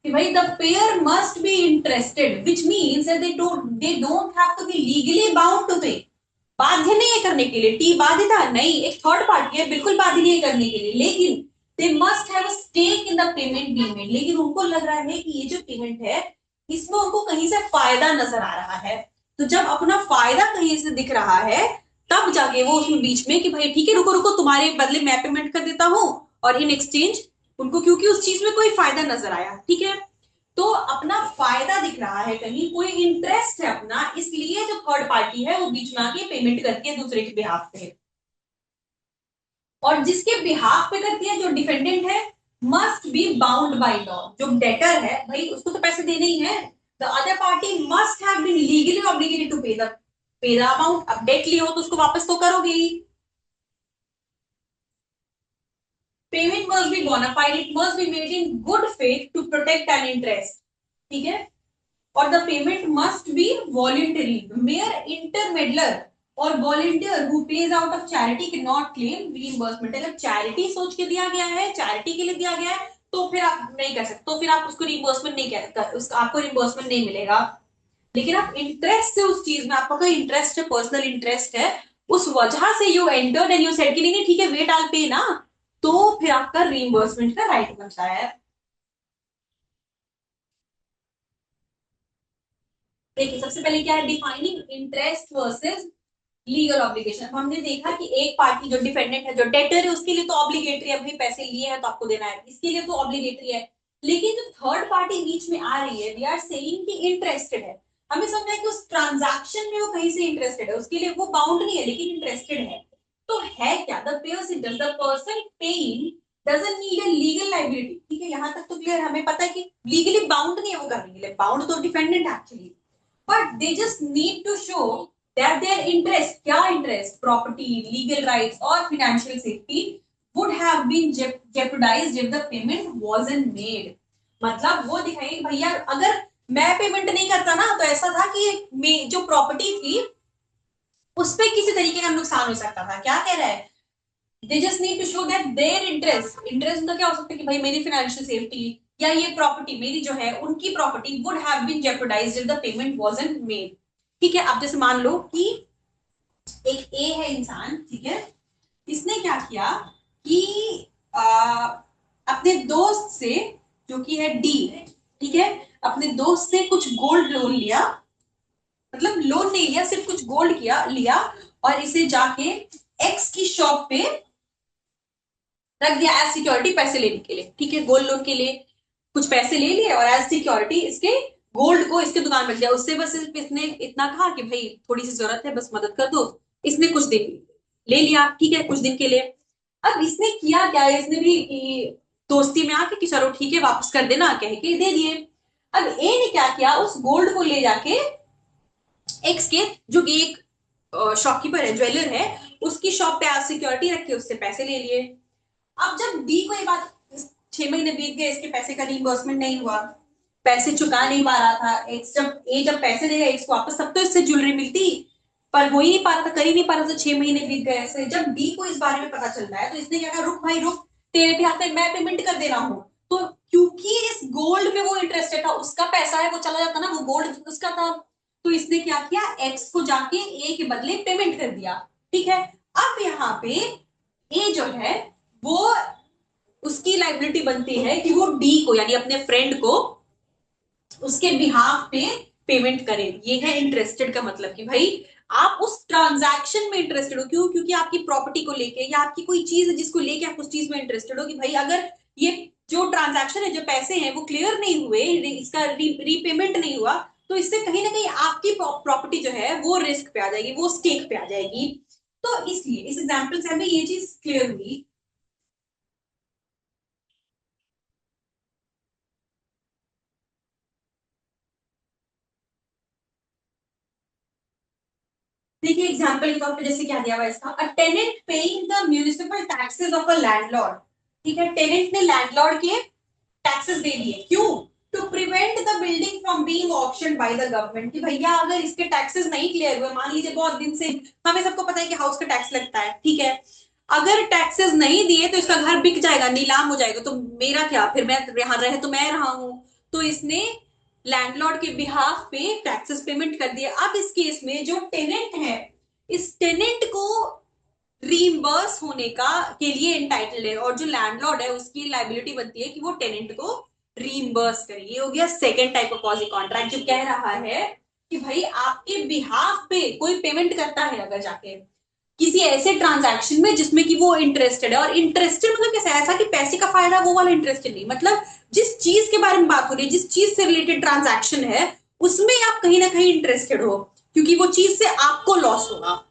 कि भाई the payer must be interested, which means they don't have to be legally bound to pay. बाध्य नहीं है करने के लिए, टी बाध्य था नहीं, एक थर्ड पार्टी है, बिल्कुल बाध्य नहीं है करने के लिए, लेकिन they must have a stake in the payment being made, लेकिन उनको लग रहा है कि ये जो पेमेंट है इसमें उनको कहीं से फायदा नजर आ रहा है। तो जब अपना फायदा कहीं से दिख रहा है, तब जाके वो उसमें बीच में कि भाई ठीक है रुको रुको, तुम्हारे बदले मैं पेमेंट कर देता हूं, और इन एक्सचेंज उनको क्योंकि उस चीज में कोई फायदा नजर आया, ठीक है, तो अपना फायदा दिख रहा है, कहीं कोई इंटरेस्ट है अपना, इसलिए जो थर्ड पार्टी है वो बीच में आके पेमेंट करती है दूसरे के बिहाफ पे, और जिसके बिहाफ पे करती है जो डिफेंडेंट है must be bound by law. जो डेटर है भाई उसको तो पैसे देने ही है, the other party must have been legally obligated to pay the amount. अब डेट ली हो तो उसको वापस तो करोगे ही। Payment must be bona fide, it must be made in good faith to protect an interest, ठीक है, और the payment must be voluntary, mere intermeddler और volunteer who page out of charity can not claim reimbursement. अगर charity सोच के दिया गया है, चैरिटी के लिए दिया गया है, तो फिर आप नहीं कर सकते, तो फिर आप उसको रिम्बर्समेंट नहीं कर, आपको रिम्बर्समेंट नहीं मिलेगा। लेकिन आप इंटरेस्ट से उस चीज में, आपका कोई इंटरेस्ट है, पर्सनल इंटरेस्ट है, उस वजह से you entered and you said कि नहीं ठीक है वेट आल पे ना, तो फिर आपका रिम्बर्समेंट का राइट बनता है। देखिए सबसे पहले क्या है, defining interest versus legal obligation. हमने देखा कि एक पार्टी जो डिफेंडेंट है, जो डेटर है, उसके लिए तो ऑब्लिगेटरी है, भाई पैसे लिए हैं तो आपको देना है, इसके लिए तो ऑब्लिगेटरी है। लेकिन जो थर्ड पार्टी बीच में आ रही है, वी आर सेइंग कि इंटरेस्टेड है, हमें समझना है कि उस ट्रांजैक्शन में वो कहीं से इंटरेस्टेड है, उसके लिए वो बाउंड नहीं है लेकिन इंटरेस्टेड है। तो है क्या, the person, does the person paying doesn't need a legal liability. ठीक है, यहां तक तो क्लियर, हमें पता है कि लीगली बाउंड नहीं है वो करने के लिए, बाउंड तो defendant actually, but they just need to show that their interest, क्या interest, property, legal rights or financial safety would have been jeopardized if the payment wasn't made। मतलब वो दिखाएंगे कि भैया अगर मैं पेमेंट नहीं करता ना तो ऐसा था कि जो प्रॉपर्टी थी उस पे किसी तरीके का नुकसान हो सकता था। क्या कह रहा है, they just need to show that their interest, interest तो क्या हो सकता है कि भाई मेरी फाइनेंशियल सेफ्टी या ये प्रॉपर्टी मेरी जो है उनकी property would have been jeopardised if the payment wasn't made. ठीक है, अब जैसे मान लो कि एक ए है इंसान, ठीक है, इसने क्या किया कि आ, अपने दोस्त से, जो कि है डी, ठीक है, अपने दोस्त से कुछ गोल्ड लोन लिया, मतलब लोन नहीं लिया, सिर्फ कुछ गोल्ड किया लिया, और इसे जाके एक्स की शॉप पे रख दिया एज सिक्योरिटी पैसे लेने के लिए। ठीक है, गोल्ड लोन के लिए कुछ पैसे ले लिए और एज सिक्योरिटी इसके गोल्ड को इसके दुकान में दिया। उससे बस सिर्फ इसने इतना कहा कि भाई थोड़ी सी जरूरत है, बस मदद कर दो। इसने कुछ दिन ले लिया, ठीक है, कुछ दिन के लिए। अब इसने किया क्या, इसने भी दोस्ती में आके कि चलो ठीक है वापस कर देना कह के दे दिए। अब ए ने क्या किया, उस गोल्ड को ले जाके एक्स के, जो कि एक शॉपकीपर है, ज्वेलर है, उसकी शॉप पे आज सिक्योरिटी रख के उससे पैसे ले लिए। अब जब डी को ये बात, 6 महीने बीत गए, इसके पैसे का रिइंबर्समेंट नहीं हुआ, पैसे चुका नहीं पा रहा था एक्स, जब पैसे देगा एक्स को वापस तब तो इससे ज्वेलरी मिलती, पर हो ही नहीं पा रहा था, कर ही नहीं पा रहा था, 6 महीने बीत गए ऐसे। जब डी को इस बारे में पता चलता है तो इसने क्या कहा, रुक भाई रुक, तेरे भी हाथ में मैं पेमेंट कर दे रहा हूँ। तो क्योंकि इस गोल्ड में वो इंटरेस्टेड था, उसका पैसा है वो चला जाता ना, वो गोल्ड उसका था, तो इसने क्या किया, एक्स को जाके ए के बदले पेमेंट कर दिया। ठीक है, अब यहाँ पे ए जो है वो, उसकी लाइबिलिटी बनती है कि वो डी को, यानी अपने फ्रेंड को, उसके बिहाफ पे पेमेंट करे। ये है इंटरेस्टेड का मतलब कि भाई आप उस ट्रांजैक्शन में इंटरेस्टेड हो। क्यों, क्योंकि आपकी प्रॉपर्टी को लेके या आपकी कोई चीज है जिसको लेके आप उस चीज में इंटरेस्टेड हो कि भाई अगर ये जो ट्रांजैक्शन है, जो पैसे हैं वो क्लियर नहीं हुए, इसका रीपेमेंट नहीं हुआ, तो इससे कहीं ना कहीं आपकी प्रॉपर्टी जो है वो रिस्क पे आ जाएगी, वो स्टेक पे आ जाएगी। तो इसलिए इस एग्जाम्पल से हमें ये चीज क्लियर हुई। देखिए एग्जाम्पल के तौर पे जैसे क्या दिया हुआ है इसका, a tenant paying the municipal taxes of a landlord. ठीक है, टेनेंट ने लैंडलॉर्ड के टैक्सेस दे दिए, क्यों, to prevent the building from being auction by the government. कि भैया अगर इसके टैक्सेस नहीं क्लियर हुए, मान लीजिए बहुत दिन से, हमें सबको पता है कि हाउस का टैक्स लगता है, ठीक है, अगर टैक्सेस नहीं दिए तो इसका घर बिक जाएगा, नीलाम हो जाएगा, तो मेरा क्या, फिर मैं यहाँ रहे तो मैं रहा हूं। तो इसने लैंडलॉर्ड के बिहाफ पे टैक्सेस पेमेंट कर दिया। अब इस केस में जो टेनेंट है, इस टेनेंट को रीइंबर्स होने का के लिए एंटाइटल्ड है, और जो लैंडलॉर्ड है उसकी लाइबिलिटी बनती है कि वो टेनेंट को रीइंबर्स करे। ये हो गया second type of quasi contract, जो कह रहा है कि भाई आपके बिहाफ पे कोई पेमेंट करता है अगर जाके किसी ऐसे ट्रांजैक्शन में जिसमें कि वो इंटरेस्टेड है, और इंटरेस्टेड मतलब कैसा, ऐसा कि पैसे का फायदा वो वाला इंटरेस्टेड नहीं, मतलब जिस चीज के बारे में बात हो रही है, जिस चीज से रिलेटेड ट्रांजैक्शन है उसमें आप कहीं ना कहीं इंटरेस्टेड हो, क्योंकि वो चीज से आपको लॉस होगा।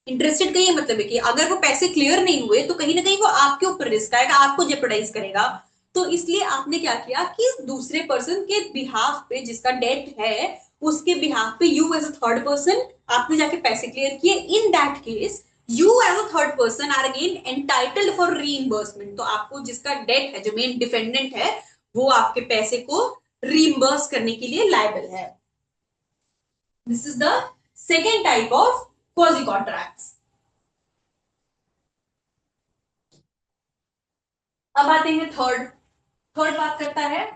इंटरेस्टेड का ये मतलब है कि अगर वो पैसे क्लियर नहीं हुए तो कहीं ना कहीं वो आपके ऊपर रिस्क आएगा, आपको जेपरडाइज करेगा। तो इसलिए आपने क्या किया कि दूसरे पर्सन के बिहाफ पे, जिसका डेट है उसके बिहाफ पे, you as a third person आपने जाके पैसे क्लियर किए। In that case you as a third person are again entitled for reimbursement. तो आपको जिसका डेट है, जो मेन डिफेंडेंट है, वो आपके पैसे को रीइंबर्स करने के लिए लायबल है। This is the second type of quasi contracts. अब आते हैं थर्ड, थर्ड बात करता है,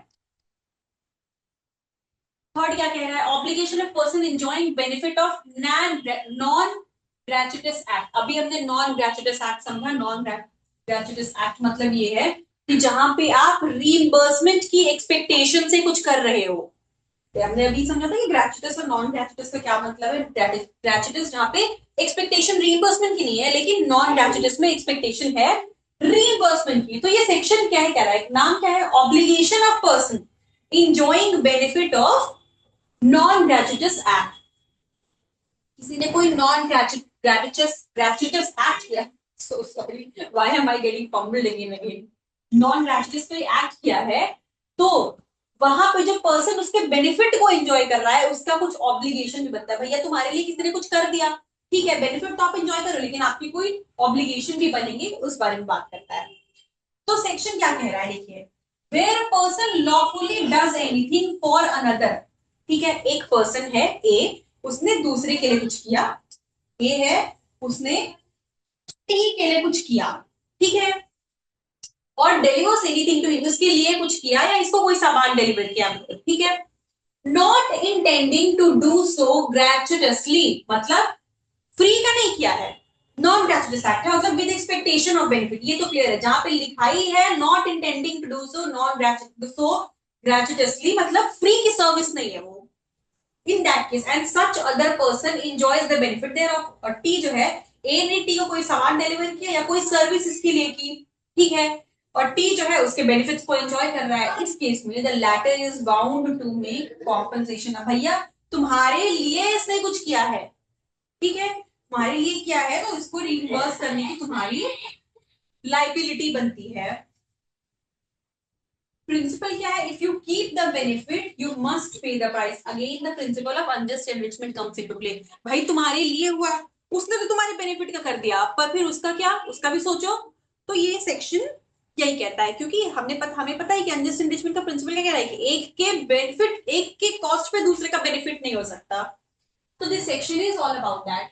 थर्ड क्या कह रहा है, obligation of person enjoying benefit of non gratuitous act. अभी हमने नॉन ग्रेचुटस एक्ट समझा। नॉन ग्रेचुटस एक्ट मतलब ये है कि जहां पे आप रीइंबर्समेंट की एक्सपेक्टेशन से कुछ कर रहे हो। हमने अभी समझा था कि ग्रेचुटस और नॉन ग्रेचुटस का क्या मतलब है। ग्रेचुटस जहां पे एक्सपेक्टेशन रीइंबर्समेंट की नहीं है, लेकिन नॉन ग्रेचुटस में एक्सपेक्टेशन है रीइंबर्समेंट की। तो ये सेक्शन क्या है, कह रहा है, नाम क्या है, obligation of person enjoying benefit of non gratuitous act. किसी ने कोई नॉन ग्रेचुटस ग्रेचुटस एक्ट किया, so sorry, why am I getting fumbled again again, non gratuitous कोई एक्ट किया है, तो वहां पे जो पर्सन उसके बेनिफिट को एंजॉय कर रहा है उसका कुछ ऑब्लिगेशन भी बनता है। भैया तुम्हारे लिए किसी ने कुछ कर दिया, ठीक है, बेनिफिट तो आप एंजॉय करो, लेकिन आपकी कोई ऑब्लिगेशन भी बनेंगे, उस बारे में बात करता है। तो सेक्शन क्या कह रहा है, देखिए, where a person lawfully does anything for another. ठीक है, एक पर्सन है ए, उसने दूसरे के लिए कुछ किया, ए है, उसने टी के लिए कुछ किया, ठीक है, और डिलीवर्स एनीथिंग टू हिम, उसके लिए कुछ किया या इसको कोई सामान डिलीवर किया, ठीक है, not intending to do so gratuitously, मतलब फ्री का नहीं किया है, नॉन ग्रेचुटस एक्ट है, मतलब विद एक्सपेक्टेशन ऑफ बेनिफिट, ये तो क्लियर है। जहां पे लिखाई है not intending to do so non gratuitously, मतलब फ्री की सर्विस नहीं है वो। In that case and such other person enjoys the benefit thereof. और टी जो है, ए ने टी को कोई सामान डिलीवर किया या कोई सर्विस इसके लिए की, ठीक है, और टी जो है उसके बेनिफिट्स को एंजॉय कर रहा है, इस केस में the latter is bound to make compensation. भैया तुम्हारे लिए इसने कुछ किया है, ठीक है, तुम्हारे लिए किया है, तो इसको रिइंबर्स करने की तुम्हारी लाइबिलिटी बनती है। प्रिंसिपल क्या है, if you keep the benefit you must pay the price, again the principle of unjust enrichment comes into play. भाई तुम्हारे लिए हुआ, उसने तो तुम्हारे बेनिफिट का कर दिया, पर फिर उसका क्या, उसका भी सोचो। तो ये सेक्शन यही कहता है, क्योंकि हमें पता है कि अनजस्ट एनरिचमेंट का प्रिंसिपल क्या कह रहा है कि एक के बेनिफिट, एक के कॉस्ट पे दूसरे का बेनिफिट नहीं हो सकता। तो this section is all about that.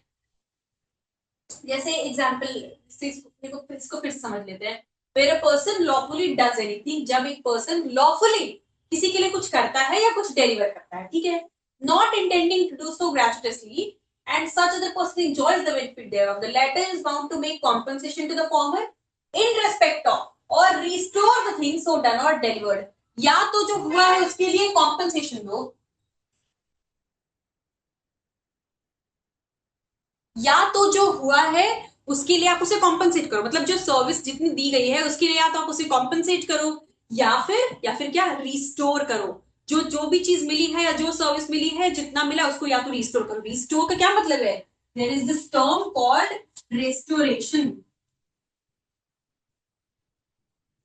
जैसे एग्जाम्पल, इसको फिर समझ लेते हैं। Where a person lawfully does anything, जब एक पर्सन लॉफुली किसी के लिए कुछ करता है या कुछ डिलीवर करता है, ठीक है, not intending to do so gratuitously and such other person enjoys the benefit thereof, the latter is bound to make compensation to the former in respect of or restore the things so done or delivered। या तो जो हुआ है उसके लिए compensation दो, या तो जो हुआ है उसके लिए आप उसे कॉम्पनसेट करो, मतलब जो सर्विस जितनी दी गई है उसके लिए या तो आप उसे कॉम्पनसेट करो, या फिर क्या, रिस्टोर करो। जो जो भी चीज मिली है या जो सर्विस मिली है, जितना मिला उसको या तो रिस्टोर करो। रिस्टोर का क्या मतलब है, there is this term called restoration.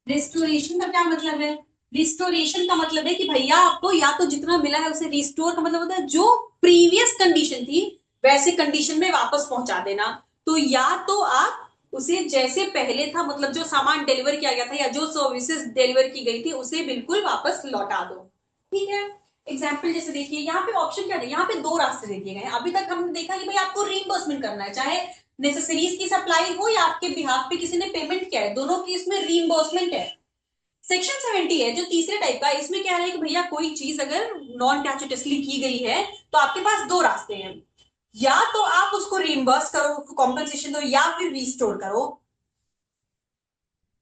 Restoration का क्या मतलब है, रिस्टोरेशन का मतलब है कि भैया आपको या तो जितना मिला है उसे रिस्टोर का मतलब होता है जो प्रीवियस कंडीशन थी वैसे कंडीशन में वापस पहुंचा देना। तो या तो आप उसे जैसे पहले था, मतलब जो सामान डिलीवर किया गया था या जो सर्विसेज डिलीवर की गई थी उसे बिल्कुल वापस लौटा दो, ठीक है। एग्जाम्पल जैसे देखिए, यहाँ पे ऑप्शन क्या है, यहाँ पे दो रास्ते दे दिए गए हैं। अभी तक हमने देखा कि भाई आपको रीइंबर्समेंट करना है, चाहे नेसेसरीज की सप्लाई हो या आपके बिहाफ पे किसी ने पेमेंट किया है, दोनों केस में रीइंबर्समेंट है। सेक्शन 70 है जो तीसरे टाइप का, इसमें क्या है कि भैया कोई चीज अगर नॉन ग्रेचुitously की गई है तो आपके पास दो रास्ते हैं, या तो आप उसको रीइंबर्स करो, कॉम्पनसेशन दो, या फिर रिस्टोर करो।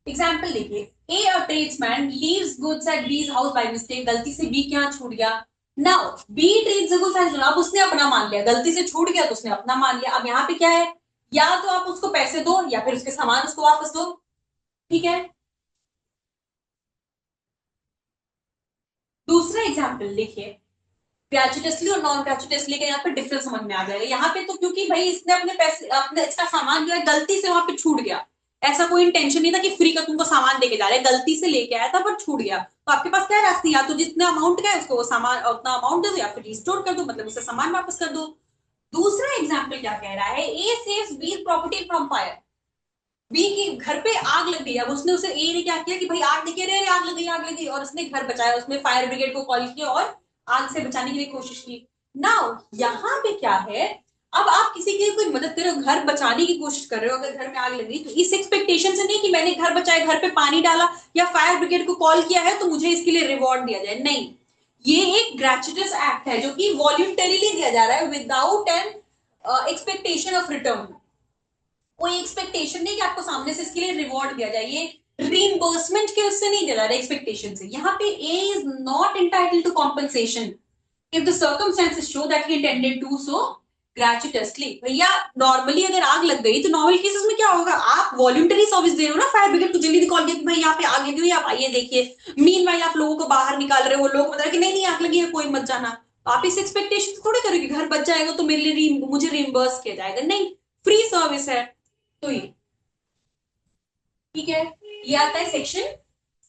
एग्जाम्पल देखिए, A a tradesman leaves goods at B's house by mistake, गलती से बी के यहाँ छूट गया। Now B treats the goods as, अब उसने अपना मान लिया, गलती से छूट गया तो उसने अपना मान लिया। अब यहाँ पे क्या है, या तो आप उसको पैसे दो या फिर उसके सामान उसको वापस दो, ठीक है। दूसरा एग्जाम्पल देखिए, ग्रेचुitously और नॉन ग्रेचुitously का यहाँ पे डिफरेंस समझ में आ जाएगा। यहाँ पे तो क्योंकि भाई इसने अपने पैसे, अपने इसका सामान जो है गलती से वहां पे छूट गया, ऐसा कोई इंटेंशन नहीं था कि फ्री का तुमको सामान देके जा रहे हैं, गलती से लेके आया था पर छूट गया, तो आपके पास क्या रास्ते, या तो जितना अमाउंट का है उसको वो सामान उतना अमाउंट दे दो या फिर रिस्टोर कर दो, मतलब उसे सामान वापस कर दो। दूसरा एग्जाम्पल क्या कह रहा है, A saves B property from fire, B की घर पे आग लग गई, अब उसने उसे ए ने क्या किया कि भाई आग दिखे रहे, आग लग गई, आग लग गई, और उसने घर बचाया, उसने फायर ब्रिगेड को कॉल किया और आग से बचाने की कोशिश की। नाउ यहाँ पे क्या है, अब आप किसी की कोई मदद कर रहे हो, घर बचाने की कोशिश कर रहे हो, अगर घर में आग लग गई तो इस एक्सपेक्टेशन से नहीं कि मैंने घर बचाया, घर पे पानी डाला या फायर ब्रिगेड को कॉल किया है तो मुझे इसके लिए रिवॉर्ड दिया जाए, नहीं। ये एक ग्रेचुटस एक्ट है जो कि वॉल्यूंटरीली दिया जा रहा है without an expectation of return. कोई एक्सपेक्टेशन नहीं कि आपको सामने से इसके लिए रिवॉर्ड दिया जाए, ये रीइंबर्समेंट के उससे नहीं दिया जा रहा एक्सपेक्टेशन से। यहाँ पे A is not entitled to compensation if the circumstances show that he intended to so gratuitously. भैया नॉर्मली अगर आग लग गई तो नॉर्मल केसेस में क्या होगा, आप वॉल्यूंटरी सर्विस दे रहे हो ना, फायर ब्रिगेड को जल्दी कॉल किया कि भाई यहाँ पे आग लगी हुई है, आप आइए देखिए। मीनवाइल आप लोगों को बाहर निकाल रहे हो, वो लोग बता रहे कि नहीं नहीं आग लगी है कोई मत जाना। आप इस एक्सपेक्टेशन थोड़े करोगे घर बच जाएगा तो मेरे लिए मुझे रिइंबर्स किया जाएगा, नहीं। फ्री सर्विस है तो ये ठीक है। ये आता है सेक्शन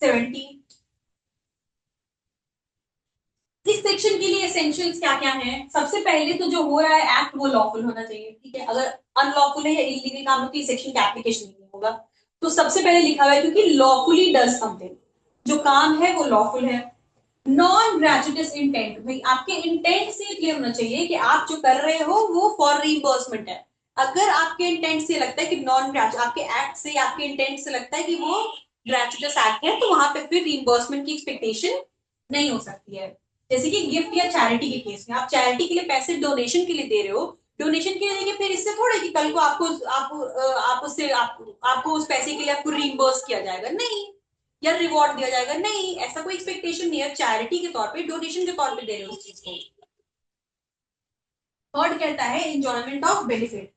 70। इस सेक्शन के लिए एसेंशियल्स क्या क्या है, सबसे पहले तो जो हो रहा है एक्ट वो लॉफुल होना चाहिए, ठीक है। अगर अनलॉफुल है या इलीगल काम है तो इस सेक्शन का एप्लीकेशन नहीं होगा। तो सबसे पहले लिखा हुआ है क्योंकि लॉफुली डज समथिंग, जो काम है वो लॉफुल है। नॉन ग्रेचुटस इंटेंट, भाई आपके इंटेंट से क्लियर होना चाहिए कि आप जो कर रहे हो वो फॉर रीइंबर्समेंट है। अगर आपके इंटेंट से लगता है कि नॉन ग्रेचुटस, आपके एक्ट से आपके इंटेंट से लगता है कि वो ग्रेचुटस एक्ट है तो वहां पे फिर रीइंबर्समेंट की एक्सपेक्टेशन नहीं हो सकती है। जैसे कि गिफ्ट या चैरिटी के केस में, आप चैरिटी के लिए पैसे डोनेशन के लिए दे रहे हो, डोनेशन के लिए देंगे फिर इससे थोड़े कि कल को आप उससे आपको उस पैसे के लिए आपको रीइंबर्स किया जाएगा, नहीं। या रिवॉर्ड दिया जाएगा, नहीं, ऐसा कोई एक्सपेक्टेशन नहीं है। चैरिटी के तौर पे, डोनेशन के तौर पे दे रहे हो उस चीज को। थर्ड कहता है एंजॉयमेंट ऑफ बेनिफिट।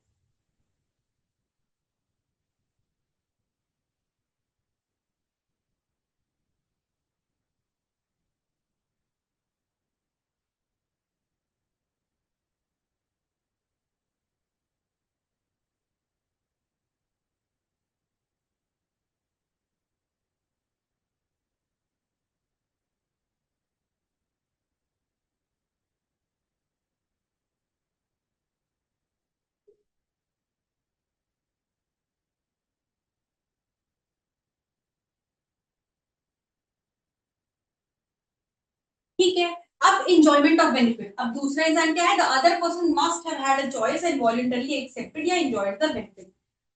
ठीक है। अब एंजॉयमेंट ऑफ बेनिफिट, अब दूसरा इंसान क्या है, the other person must have had a choice and voluntarily accepted या एंजॉयड द बेनिफिट।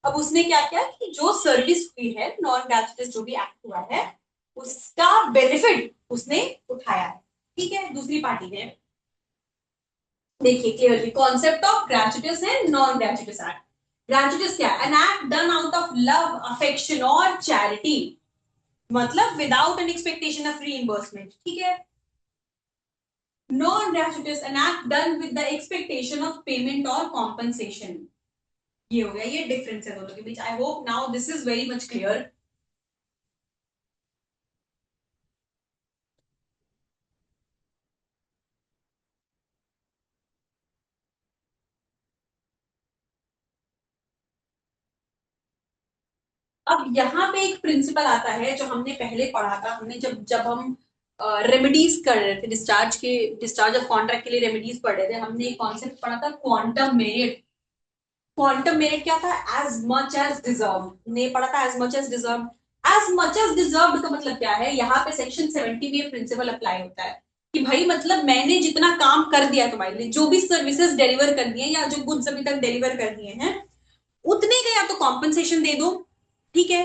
अब उसने क्या किया कि जो सर्विस हुई है, नॉन ग्रेचुटस जो भी एक्ट हुआ है उसका बेनिफिट उसने उठाया है, ठीक है, दूसरी पार्टी ने। देखिए क्लियरली कॉन्सेप्ट ऑफ ग्रेचुटस है नॉन ग्रेचुटस एक्ट। ग्रेचुटस क्या है, an act done out of love affection और चैरिटी, मतलब without an expectation of reimbursement, ठीक है। Non-gratuitous, an act done with the expectation of payment or compensation। ये हो गया, ये डिफरेंस है दोनों के बीच। I hope now this is very much clear. अब यहाँ पे एक प्रिंसिपल आता है जो हमने पहले पढ़ा था, हमने जब जब हम रेमेडीज कर रहे थे, डिस्चार्ज ऑफ कॉन्ट्रैक्ट के लिए रेमेडीज पढ़ रहे थे, हमने एक कॉन्सेप्ट पढ़ा था क्वांटम मेरिट। क्वांटम मेरिट क्या था, एज मच एज डिजर्व, ने पढ़ा था as much as deserve. As much as deserve का मतलब क्या है, यहाँ पे सेक्शन 70 में प्रिंसिपल अप्लाई होता है कि भाई मतलब मैंने जितना काम कर दिया तुम्हारे लिए, जो भी सर्विसेज डिलीवर कर दिए या जो गुड्स अभी तक डिलीवर कर दिए हैं, उतने का या तो कॉम्पनसेशन दे दो, ठीक है,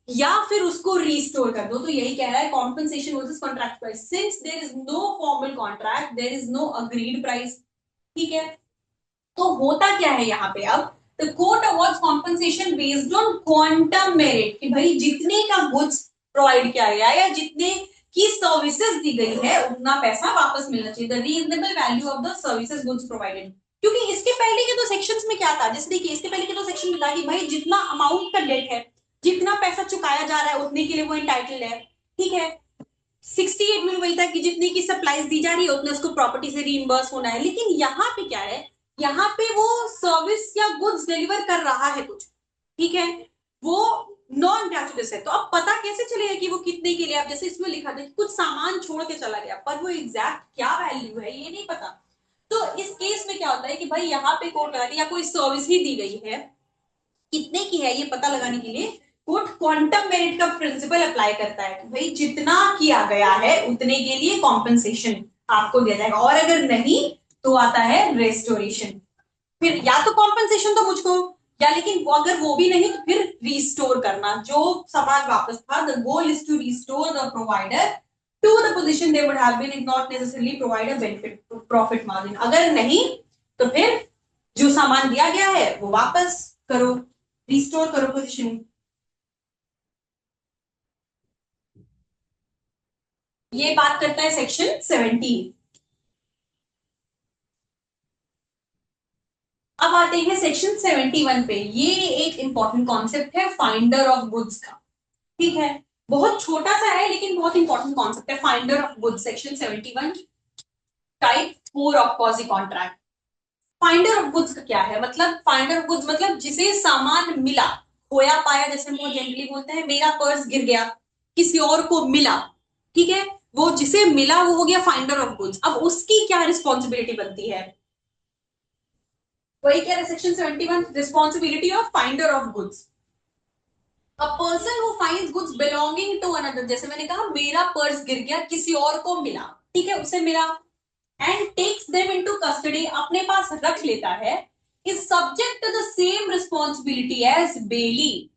या फिर उसको रिस्टोर कर दो। तो यही कह रहा है compensation versus contract price, since there is no formal contract there is no agreed price, ठीक है। तो होता क्या है यहाँ पे, अब the court awards compensation based on quantum meruit, कि भाई जितने का गुड्स प्रोवाइड किया गया या जितने की सर्विसेज दी गई है उतना पैसा वापस मिलना चाहिए, the reasonable value of the services goods provided. क्योंकि इसके पहले के दो सेक्शंस में क्या था, जैसे देखिए इसके पहले के दो सेक्शन में था कि भाई जितना अमाउंट का डेट है, जितना पैसा चुकाया जा रहा है उतने के लिए वो एंटाइटल्ड है, ठीक है। 68 में वही था कि जितनी की सप्लाईज दी जा रही है उतने उसको प्रॉपर्टी से रीइंबर्स होना है। लेकिन यहाँ पे क्या है, यहाँ पे वो सर्विस या गुड्स डिलीवर कर रहा है कुछ, ठीक है, वो नॉन ग्रेचुटस है। तो अब पता कैसे चलेगा कि वो कितने के लिए, आप जैसे इसमें लिखा था कि कुछ सामान छोड़ के चला गया पर वो एग्जैक्ट क्या वैल्यू है ये नहीं पता। तो इस केस में क्या होता है कि भाई यहाँ पे कोर्ट लगा या कोई सर्विस ही दी गई है, कितने की है ये पता लगाने के लिए कोर्ट क्वांटम मेरिट का प्रिंसिपल अप्लाई करता है कि भाई जितना किया गया है उतने के लिए कॉम्पनसेशन आपको दिया जाएगा, और अगर नहीं तो आता है रेस्टोरेशन। फिर या तो कॉम्पनसेशन तो मुझको, या लेकिन अगर वो भी नहीं तो फिर रिस्टोर करना जो सामान वापस था। The goal is to restore the provider to the position they would have been, it not necessarily provide a benefit profit margin. अगर नहीं तो फिर जो सामान दिया गया है वो वापस करो, रिस्टोर करो पोजीशन। ये बात करता है सेक्शन 17। अब आते हैं सेक्शन 71 पे। ये एक इंपॉर्टेंट कॉन्सेप्ट है फाइंडर ऑफ गुड्स का, ठीक है। बहुत छोटा सा है लेकिन बहुत इंपॉर्टेंट कॉन्सेप्ट है, finder of goods, section 71 type 4 of quasi contract. Finder of goods का क्या है मतलब? फाइंडर ऑफ गुड्स मतलब जिसे सामान मिला, खोया पाया, जैसे हम जनरली बोलते हैं मेरा पर्स गिर गया, किसी और को मिला, ठीक है, वो जिसे मिला वो हो गया फाइंडर ऑफ गुड्स। अब उसकी क्या रिस्पॉन्सिबिलिटी बनती है? वही कह रहे section 71, responsibility of finder of goods. A person who finds goods belonging to another, जैसे मैंने कहा मेरा पर्स गिर गया, किसी और को मिला, ठीक है, उसे मिला, and takes them into custody, अपने पास रख लेता है, is subject to the same responsibility as bailee.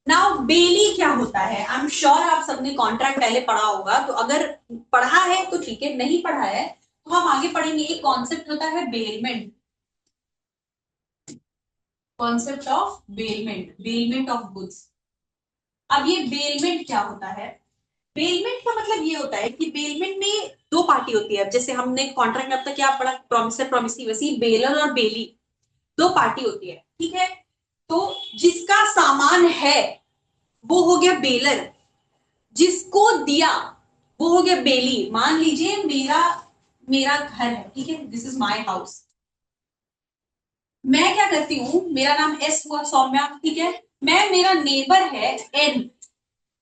Now bailee क्या होता है? आई एम श्योर आप सबने कॉन्ट्रैक्ट पहले पढ़ा होगा, तो अगर पढ़ा है तो ठीक है, नहीं पढ़ा है तो हम आगे पढ़ेंगे। एक कॉन्सेप्ट होता है bailment, concept of bailment, bailment of goods. अब ये बेलमेंट क्या होता है? बेलमेंट का मतलब ये होता है कि बेलमेंट में दो पार्टी होती है। जैसे हमने कॉन्ट्रैक्ट में अब तक क्या पढ़ा, प्रॉमिसर प्रॉमिसरी, वैसे ही बेलर और बेली दो पार्टी होती है, ठीक है। तो जिसका सामान है वो हो गया बेलर, जिसको दिया वो हो गया बेली। मान लीजिए मेरा मेरा घर है, ठीक है, दिस इज माय हाउस। मैं क्या करती हूँ, मेरा नाम एस हुआ, सौम्या, ठीक है, मैं, मेरा नेबर है एन,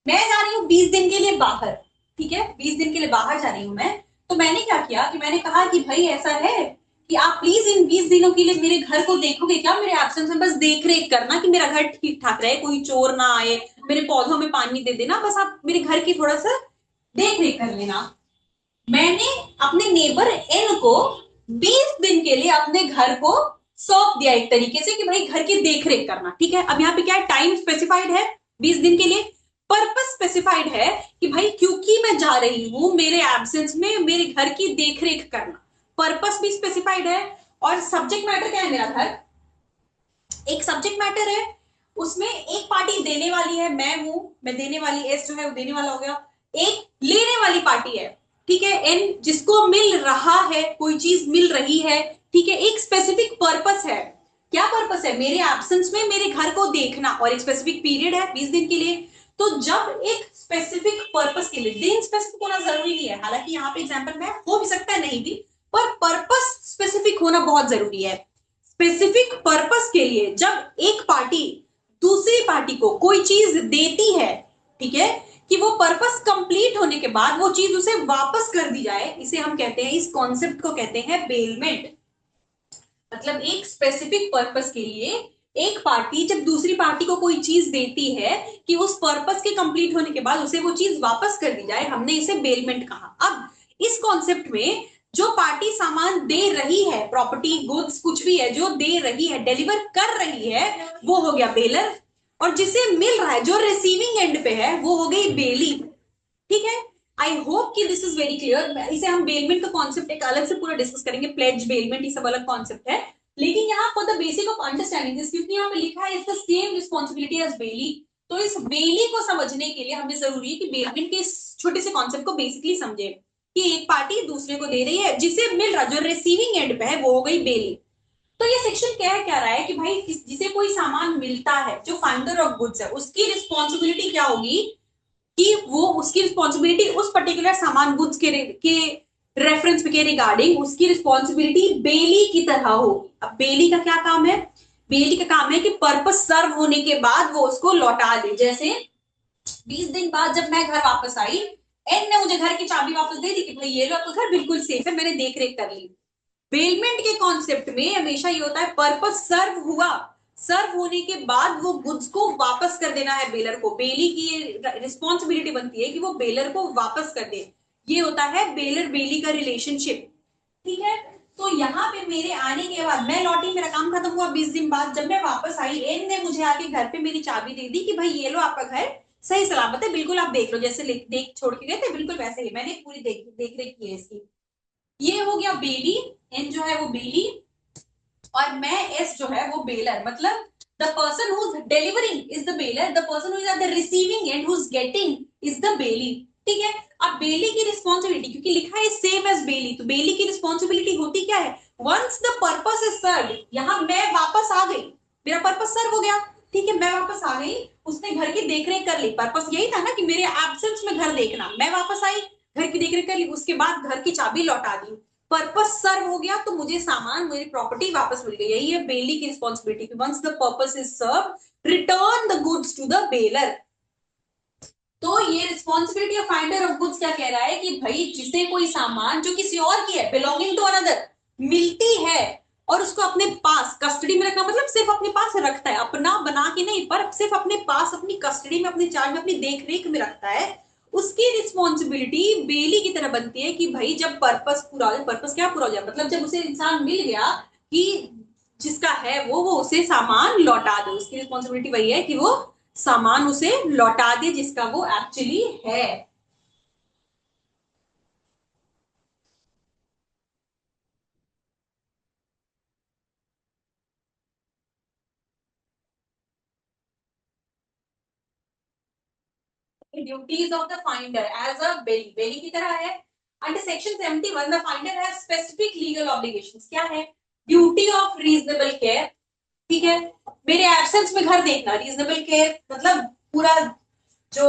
मैं जा रही हूँ 20 दिन के लिए बाहर, ठीक है, 20 दिन के लिए बाहर जा रही हूँ मैं। तो मैंने क्या किया कि मैंने कहा कि भाई ऐसा है कि आप प्लीज इन 20 दिनों के लिए मेरे घर को देखोगे क्या, मेरे एब्सेंस में बस देख रेख करना कि मेरा घर ठीक ठाक रहे, कोई चोर ना आए, मेरे पौधों में पानी दे देना, बस आप मेरे घर की थोड़ा सा देख रेख कर लेना। मैंने अपने नेबर एन को 20 दिन के लिए अपने घर को सौंप दिया एक तरीके से कि भाई घर की देख रेख करना, ठीक है। अब यहाँ पे क्या है, टाइम स्पेसिफाइड है 20 दिन के लिए, पर्पस स्पेसिफाइड है कि भाई क्योंकि मैं जा रही हूं मेरे एब्सेंस में मेरे घर की देखरेख करना, पर्पस भी स्पेसिफाइड है। और सब्जेक्ट मैटर क्या है, मेरा घर एक सब्जेक्ट मैटर है, उसमें एक पार्टी देने वाली है, मैं हूं, मैं देने वाली, एस जो है वो देने वाला हो गया, एक लेने वाली पार्टी है, ठीक है, एन जिसको मिल रहा है, कोई चीज मिल रही है, ठीक है, एक स्पेसिफिक पर्पस है। क्या पर्पस है? मेरे एब्सेंस में मेरे घर को देखना, और एक स्पेसिफिक पीरियड है 20 दिन के लिए। तो जब एक स्पेसिफिक पर्पस के लिए, दिन स्पेसिफिक होना जरूरी नहीं है, हालांकि यहाँ पे एग्जाम्पल में हो भी सकता है नहीं भी, पर पर्पस स्पेसिफिक होना बहुत जरूरी है। स्पेसिफिक पर्पस के लिए जब एक पार्टी दूसरी पार्टी को कोई चीज देती है, ठीक है, कि वो पर्पस कंप्लीट होने के बाद वो चीज उसे वापस कर दी जाए, इसे हम कहते हैं, इस कॉन्सेप्ट को कहते हैं बेलमेंट। मतलब एक स्पेसिफिक पर्पस के लिए एक पार्टी जब दूसरी पार्टी को कोई चीज देती है कि उस पर्पस के कंप्लीट होने के बाद उसे वो चीज वापस कर दी जाए, हमने इसे बेलमेंट कहा। अब इस कॉन्सेप्ट में जो पार्टी सामान दे रही है, प्रॉपर्टी गुड्स कुछ भी है जो दे रही है, डिलीवर कर रही है, वो हो गया बेलर, और जिसे मिल रहा है जो रिसीविंग एंड पे है वो हो गई बेली, ठीक है। आई होप कि दिस इज वेरी क्लियर। इसे हम बेलमेंट का कॉन्सेप्ट एक अलग से पूरा डिस्कस करेंगे, प्लेज बेलमेंट ये सब अलग कॉन्सेप्ट है, लेकिन यहाँ for the basic of understanding this, क्योंकि यहाँ पे लिखा है it's the same responsibility as bailee, तो इस बेली को समझने के लिए हमें जरूरी है कि बेलमेंट के इस छोटे से कॉन्सेप्ट को बेसिकली समझे कि एक पार्टी दूसरे को दे रही है, जिसे मिल रहा, जो रिसीविंग एंड पे है वो हो गई बेली। तो ये सेक्शन क्या रहा है कि भाई जिसे कोई सामान मिलता है, जो फाइंडर ऑफ गुड्स है, उसकी रिस्पॉन्सिबिलिटी क्या होगी कि वो उसकी रिस्पॉन्सिबिलिटी उस पर्टिकुलर सामान गुड्स के रेफरेंस के रिगार्डिंग उसकी रिस्पॉन्सिबिलिटी बेली की तरह होगी। अब बेली का क्या काम है? बेली का काम है कि पर्पस सर्व होने के बाद वो उसको लौटा दे। जैसे 20 दिन बाद जब मैं घर वापस आई, एन ने मुझे घर की चाबी वापस दे दी कि भाई ये लो, आपका घर बिल्कुल सेफ है, मैंने देख रेख कर ली। बेलमेंट के कॉन्सेप्ट में हमेशा ये होता है पर्पस सर्व हुआ, सर्व होने के बाद वो गुड्स को वापस कर देना है बेलर को, बेली की रिस्पॉन्सिबिलिटी बनती है कि वो बेलर को वापस कर दे। ये होता है बेलर बेली का रिलेशनशिप, ठीक है। तो यहाँ पे मेरे आने के बाद मैं लौटी, मेरा काम खत्म हुआ 20 दिन बाद जब मैं वापस आई, एन ने मुझे आके घर पे मेरी चाबी दे दी कि भाई ये लो आपका घर सही सलामत है, बिल्कुल आप देख लो, जैसे देख छोड़ के गए थे बिल्कुल वैसे ही मैंने पूरी देख रेख की है इसकी। ये हो गया बेली, एन जो है वो बेली, और मैं एस जो है वो बेलर, मतलब the person who is delivering is the baler, the person who is at the receiving end who is getting is the belly. ठीक है। अब बेली की रिस्पॉन्सिबिलिटी, क्योंकि लिखा है सेम एज बेली, तो बेली की रिस्पॉन्सिबिलिटी होती क्या है, वंस द पर्पस इज सर्व, यहां मैं वापस आ गई, मेरा पर्पस सर्व हो गया, ठीक है, मैं वापस आ गई, उसने घर की देखरेख कर ली, पर्पस यही था ना कि मेरे एब्सेंस में घर देखना, मैं वापस आई, घर की देखरेख कर ली, उसके बाद घर की चाबी लौटा दी, पर्पस सर्व हो गया, तो मुझे सामान, मेरी प्रॉपर्टी वापस मिल गई। यही है बेली की responsibility, once the purpose is serve return the goods to the bailor. तो ये responsibility of finder of goods क्या कह रहा है कि भाई जिसे कोई सामान जो किसी और की है, बिलोंगिंग टू अनदर, मिलती है और उसको अपने पास कस्टडी में रखना, मतलब सिर्फ अपने पास रखता है, अपना बना के नहीं, पर सिर्फ अपने पास, अपनी कस्टडी में, अपनी चार्ज में, अपनी देख रेख में रखता है, उसकी रिस्पॉन्सिबिलिटी बेली की तरह बनती है कि भाई जब पर्पस पूरा हो जाए, पर्पस क्या पूरा हो जाए, मतलब जब उसे इंसान मिल गया कि जिसका है वो उसे सामान लौटा दे, उसकी रिस्पॉन्सिबिलिटी वही है कि वो सामान उसे लौटा दे जिसका वो एक्चुअली है। Duties of the finder as a bailee, bailee की तरह है। Under section 71 the finder has specific legal obligations, क्या है, ड्यूटी ऑफ रीजनेबल केयर, ठीक है, मेरे एब्सेंस में घर देखना, रीजनेबल केयर मतलब पूरा जो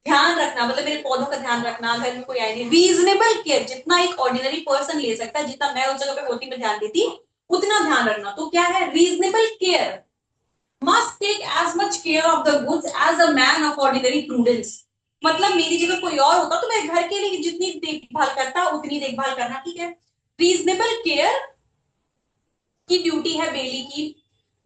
ध्यान रखना, मतलब मेरे पौधों का ध्यान रखना, घर में कोई आए नहीं, रीजनेबल केयर जितना एक ऑर्डिनरी पर्सन ले सकता है, जितना मैं उस जगह पे होती में ध्यान देती उतना ध्यान रखना, तो क्या है, reasonable care must take as much care of the goods as a man of ordinary prudence, मतलब मेरी जगह कोई और होता तो मैं घर के लिए जितनी देखभाल करता उतनी देखभाल करना, ठीक है, रीजनेबल केयर की ड्यूटी है बेली की।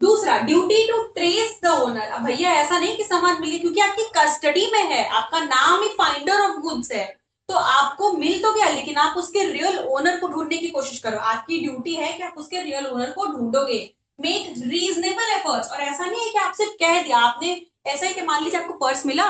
दूसरा, duty to trace the owner, अब भैया ऐसा नहीं कि सामान मिले क्योंकि आपकी कस्टडी में है, आपका नाम ही फाइंडर ऑफ गुड्स है, तो आपको मिल तो गया, लेकिन आप उसके रियल ओनर को ढूंढने की कोशिश करो, आपकी ड्यूटी है कि आप उसके रियल ओनर को ढूंढोगे, मेक रीजनेबल एफर्ट्स, और ऐसा नहीं है कि आप सिर्फ कह दिया आपने, ऐसा ही कि मान लीजिए आपको पर्स मिला,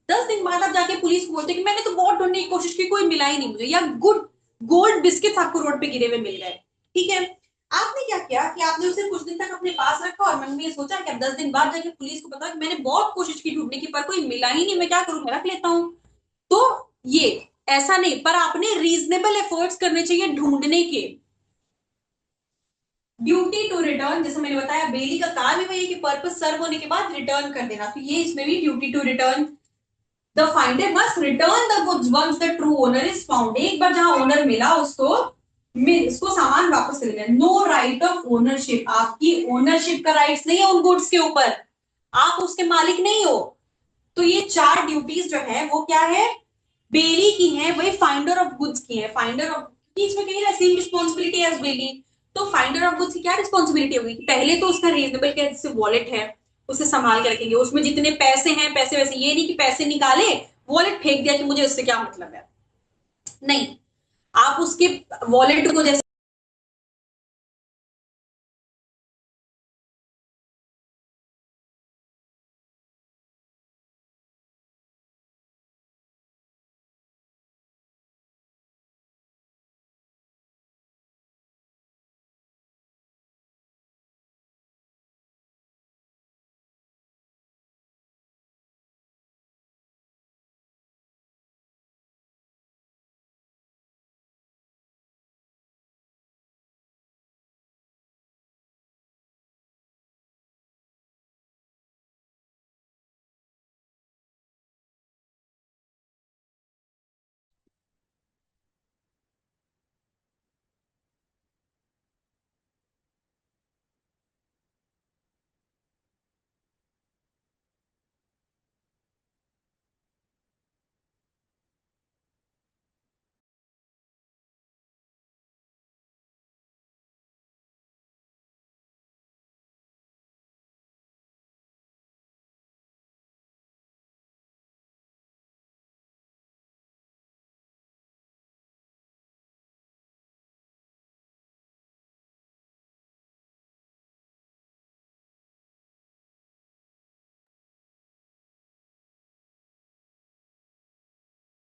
10 दिन बाद आप जाके पुलिस को बोलते कि मैंने तो बहुत ढूंढने की कोशिश की कोई मिला ही नहीं मुझे, या गुड गोल्ड बिस्किट आपको रोड पे गिरे हुए मिल गए, ठीक है, आपने क्या किया कि आपने उसे कुछ दिन तक अपने पास रखा और मन में ये सोचा कि अब 10 दिन बाद जाके पुलिस को पता कि मैंने बहुत कोशिश की ढूंढने की पर कोई मिला ही नहीं, मैं क्या करूं, मैं रख लेता हूं, तो ये ऐसा नहीं, पर आपने रीजनेबल एफर्ट्स करने चाहिए ढूंढने के। ड्यूटी टू रिटर्न, जैसे मैंने बताया बेली का काम ही वही है कि पर्पस सर्व होने के बाद रिटर्न कर देना, तो ये इसमें भी duty to return, the finder must return the goods once the true owner is found, एक बार जहां ओनर मिला उसको उसको सामान वापस कर देना। नो राइट ऑफ ओनरशिप, आपकी ओनरशिप का राइट्स नहीं है उन गुड्स के ऊपर, आप उसके मालिक नहीं हो, तो ये चार ड्यूटीज जो है वो क्या है, बेली की है, वही फाइंडर ऑफ गुड्स की है, फाइंडर ऑफ, इसमें कहीं ना सेम रिस्पॉन्सिबिलिटी एज बेली, तो फाइंडर ऑफ गुड्स की क्या रिस्पॉन्सिबिलिटी होगी, पहले तो उसका रीजनेबल क्या, जैसे वॉलेट है उसे संभाल के रखेंगे, उसमें जितने पैसे हैं पैसे वैसे, ये नहीं कि पैसे निकाले वॉलेट फेंक दिया कि मुझे उससे क्या मतलब है, नहीं, आप उसके वॉलेट को जैसे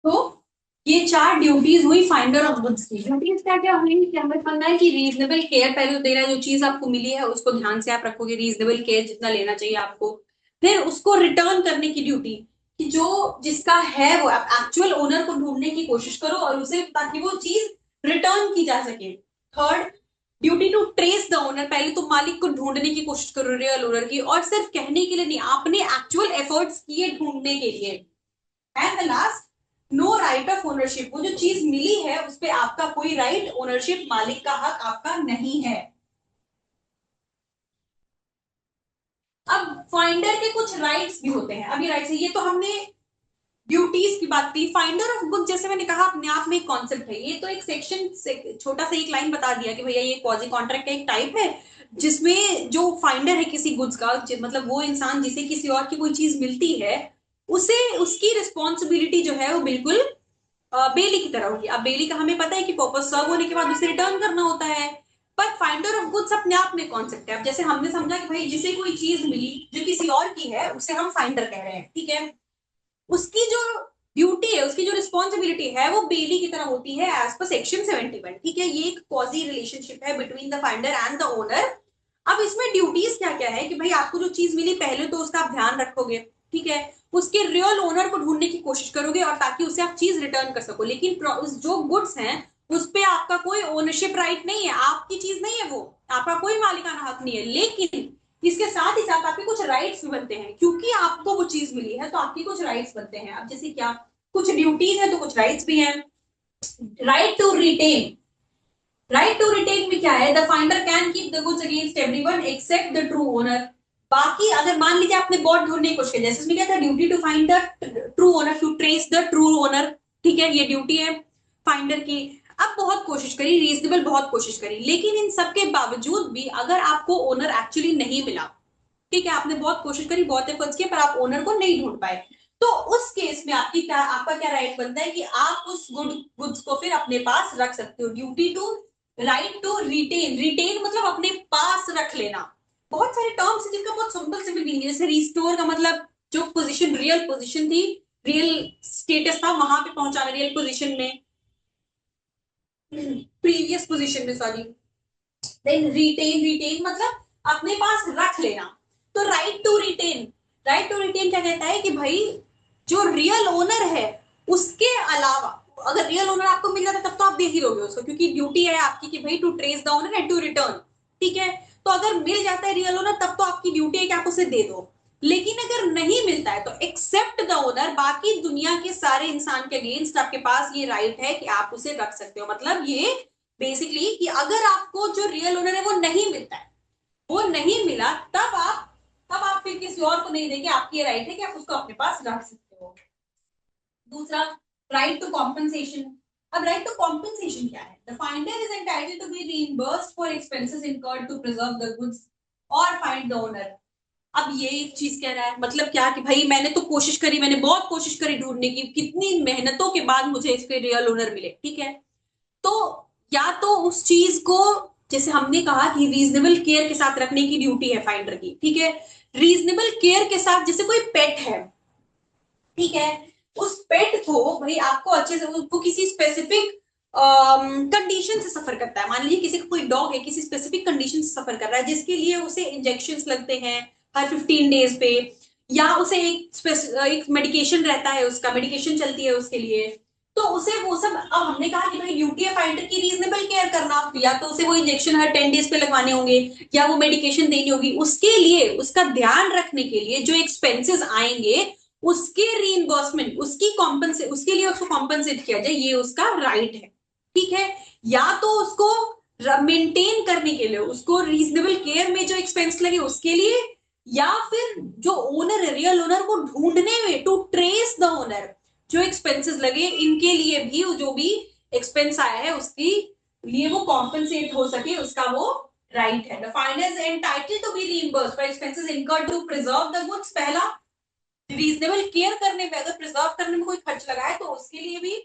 तो ये 4 ड्यूटीज हुई फाइंडर ऑफ गुड्स की। ड्यूटीज क्या क्या हुई कि हमें पढ़ना है कि रीजनेबल केयर पहले तो देना है, जो चीज आपको मिली है उसको ध्यान से आप रखोगे, रीजनेबल केयर जितना लेना चाहिए आपको। फिर उसको रिटर्न करने की ड्यूटी, कि जो जिसका है वो आप एक्चुअल ओनर को ढूंढने की कोशिश करो और उसे, ताकि वो चीज रिटर्न की जा सके। Third, duty to trace the owner, पहले तो मालिक को ढूंढने की कोशिश करो रियल ओनर की, और सिर्फ कहने के लिए नहीं, आपने एक्चुअल एफर्ट्स किए ढूंढने के लिए। And the last, no right of ownership, वो जो चीज मिली है उस पर आपका कोई राइट, ओनरशिप, मालिक का हक आपका नहीं है। अब फाइंडर के कुछ राइट्स भी होते हैं। अभी राइट्स, ये तो हमने ड्यूटीज की बात की। फाइंडर ऑफ बुक, जैसे मैंने कहा, अपने आप में एक कॉन्सेप्ट है। ये तो एक सेक्शन से छोटा सा एक लाइन बता दिया कि भैया ये क्वाजी कॉन्ट्रैक्ट का एक टाइप है, जिसमें जो फाइंडर है किसी गुड्स का, मतलब वो इंसान जिसे किसी और की कोई चीज मिलती है, उसे उसकी रिस्पॉन्सिबिलिटी जो है वो बिल्कुल बेली की तरह होगी। अब बेली का हमें पता है कि पर्पस सर्व होने के बाद उसे रिटर्न करना होता है। पर फाइंडर ऑफ गुड्स अपने आप में कॉन्सेप्ट है। अब जैसे हमने समझा कि भाई जिसे कोई चीज मिली जो किसी और की है, उसे हम फाइंडर कह रहे हैं, ठीक है। उसकी जो ड्यूटी है, उसकी जो रिस्पॉन्सिबिलिटी है, वो बेली की तरह होती है एज पर सेक्शन 71, ठीक है। ये एक कॉजी रिलेशनशिप है between the finder and the owner. अब इसमें ड्यूटीज क्या क्या है कि भाई आपको जो चीज मिली, पहले तो उसका आप ध्यान रखोगे, ठीक है। उसके रियल ओनर को ढूंढने की कोशिश करोगे, और ताकि उसे आप चीज रिटर्न कर सको। लेकिन जो गुड्स हैं उस पे आपका कोई ओनरशिप राइट नहीं है, आपकी चीज नहीं है वो, आपका कोई मालिकाना हक नहीं है। लेकिन इसके साथ ही साथ आपके कुछ राइट्स भी बनते हैं, क्योंकि आपको वो चीज मिली है तो आपके कुछ राइट्स बनते हैं। अब जैसे क्या, कुछ ड्यूटीज है तो कुछ राइट्स भी हैं। Right to retain, right to retain में क्या है, the finder can keep the goods against everyone except the true owner. बाकी अगर मान लीजिए आपने बहुत ढूंढने की कोशिश की, जैसे उसमें क्या था, duty to find the true owner, to trace the true owner, ठीक है, ये ड्यूटी है फाइंडर की। अब बहुत कोशिश करी, रीजनेबल बहुत कोशिश करी, लेकिन इन सब के बावजूद भी अगर आपको ओनर एक्चुअली नहीं मिला, ठीक है, आपने बहुत कोशिश करी, बहुत एफर्ट्स किए, पर आप ओनर को नहीं ढूंढ पाए, तो उस केस में आपका क्या राइट बनता है कि आप उस गुड्स को फिर अपने पास रख सकते हो। Duty to, right to retain, retain मतलब अपने पास रख लेना। बहुत सारे टर्म्स हैं जिनका बहुत सिंपल सिंपल मीनिंग है। जैसे रिस्टोर का मतलब जो पोजीशन, रियल पोजीशन थी, रियल स्टेटस था, वहां पे पहुंचाना, रियल पोजीशन में, प्रीवियस पोजीशन में, सॉरी। देन रिटेन, रिटेन मतलब अपने पास रख लेना। तो right to retain, right to retain क्या कहता है कि भाई जो रियल ओनर है उसके अलावा, अगर रियल ओनर आपको मिल जाता है तब तो आप दे ही दोगे उसको, क्योंकि ड्यूटी है आपकी कि भाई to trace the owner and to return, ठीक है। तो अगर मिल जाता है रियल ओनर तब तो आपकी ड्यूटी है कि आप उसे दे दो। लेकिन अगर नहीं मिलता है तो एक्सेप्ट द ओनर, बाकी दुनिया के सारे इंसान के अगेंस्ट आपके पास ये राइट है कि आप उसे रख सकते हो। मतलब ये बेसिकली कि अगर आपको जो रियल ओनर है वो नहीं मिलता है, वो नहीं मिला, तब आप फिर किसी और को नहीं देंगे, आपकी ये राइट है कि आप उसको अपने पास रख सकते हो। दूसरा, राइट टू कॉम्पनसेशन। अब राइट टू कॉम्पनसेशन क्या है, the finder is entitled to be reimbursed for expenses incurred to preserve the goods और फाइंड द ओनर। अब ये एक चीज कह रहा है, मतलब क्या कि भाई मैंने तो कोशिश करी, मैंने बहुत कोशिश करी ढूंढने की, कितनी मेहनतों के बाद मुझे इसके रियल ओनर मिले, ठीक है। तो या तो उस चीज को, जैसे हमने कहा कि रीजनेबल केयर के साथ रखने की ड्यूटी है फाइंडर की, ठीक है। रीजनेबल केयर के साथ, जैसे कोई पेट है, ठीक है, उस पेट को भाई आपको अच्छे से, उसको किसी स्पेसिफिक कंडीशन से सफर करता है। मान लीजिए किसी का कोई डॉग है, किसी स्पेसिफिक कंडीशन से सफर कर रहा है, जिसके लिए उसे इंजेक्शन लगते हैं हर 15 डेज पे, या उसे एक मेडिकेशन रहता है, उसका मेडिकेशन चलती है उसके लिए। तो उसे वो सब, अब हमने कहा कि भाई ड्यूटी है फाइटर की रीजनेबल केयर करना, या तो उसे वो इंजेक्शन हर 10 डेज पे लगवाने होंगे, या वो मेडिकेशन देनी होगी, उसके लिए उसका ध्यान रखने के लिए जो एक्सपेंसेस आएंगे, उसके रीइंबर्समेंट, उसकी कॉम्पनसे, उसके लिए उसको कॉम्पनसेट किया जाए, ये उसका राइट है, ठीक है। या तो उसको मेंटेन करने के लिए, उसको रीजनेबल केयर में जो एक्सपेंस लगे उसके लिए, या फिर जो ओनर है, रियल ओनर को ढूंढने में, टू ट्रेस द ओनर, जो एक्सपेंसेस लगे इनके लिए भी, जो भी एक्सपेंस आया है उसकी लिए वो कॉम्पनसेट हो सके, उसका वो राइट है। The finder is entitled to be reimbursed for expenses incurred to preserve the goods. पहला, रीजनेबल केयर करने में, अगर प्रिजर्व करने में कोई खर्च लगा है तो उसके लिए भी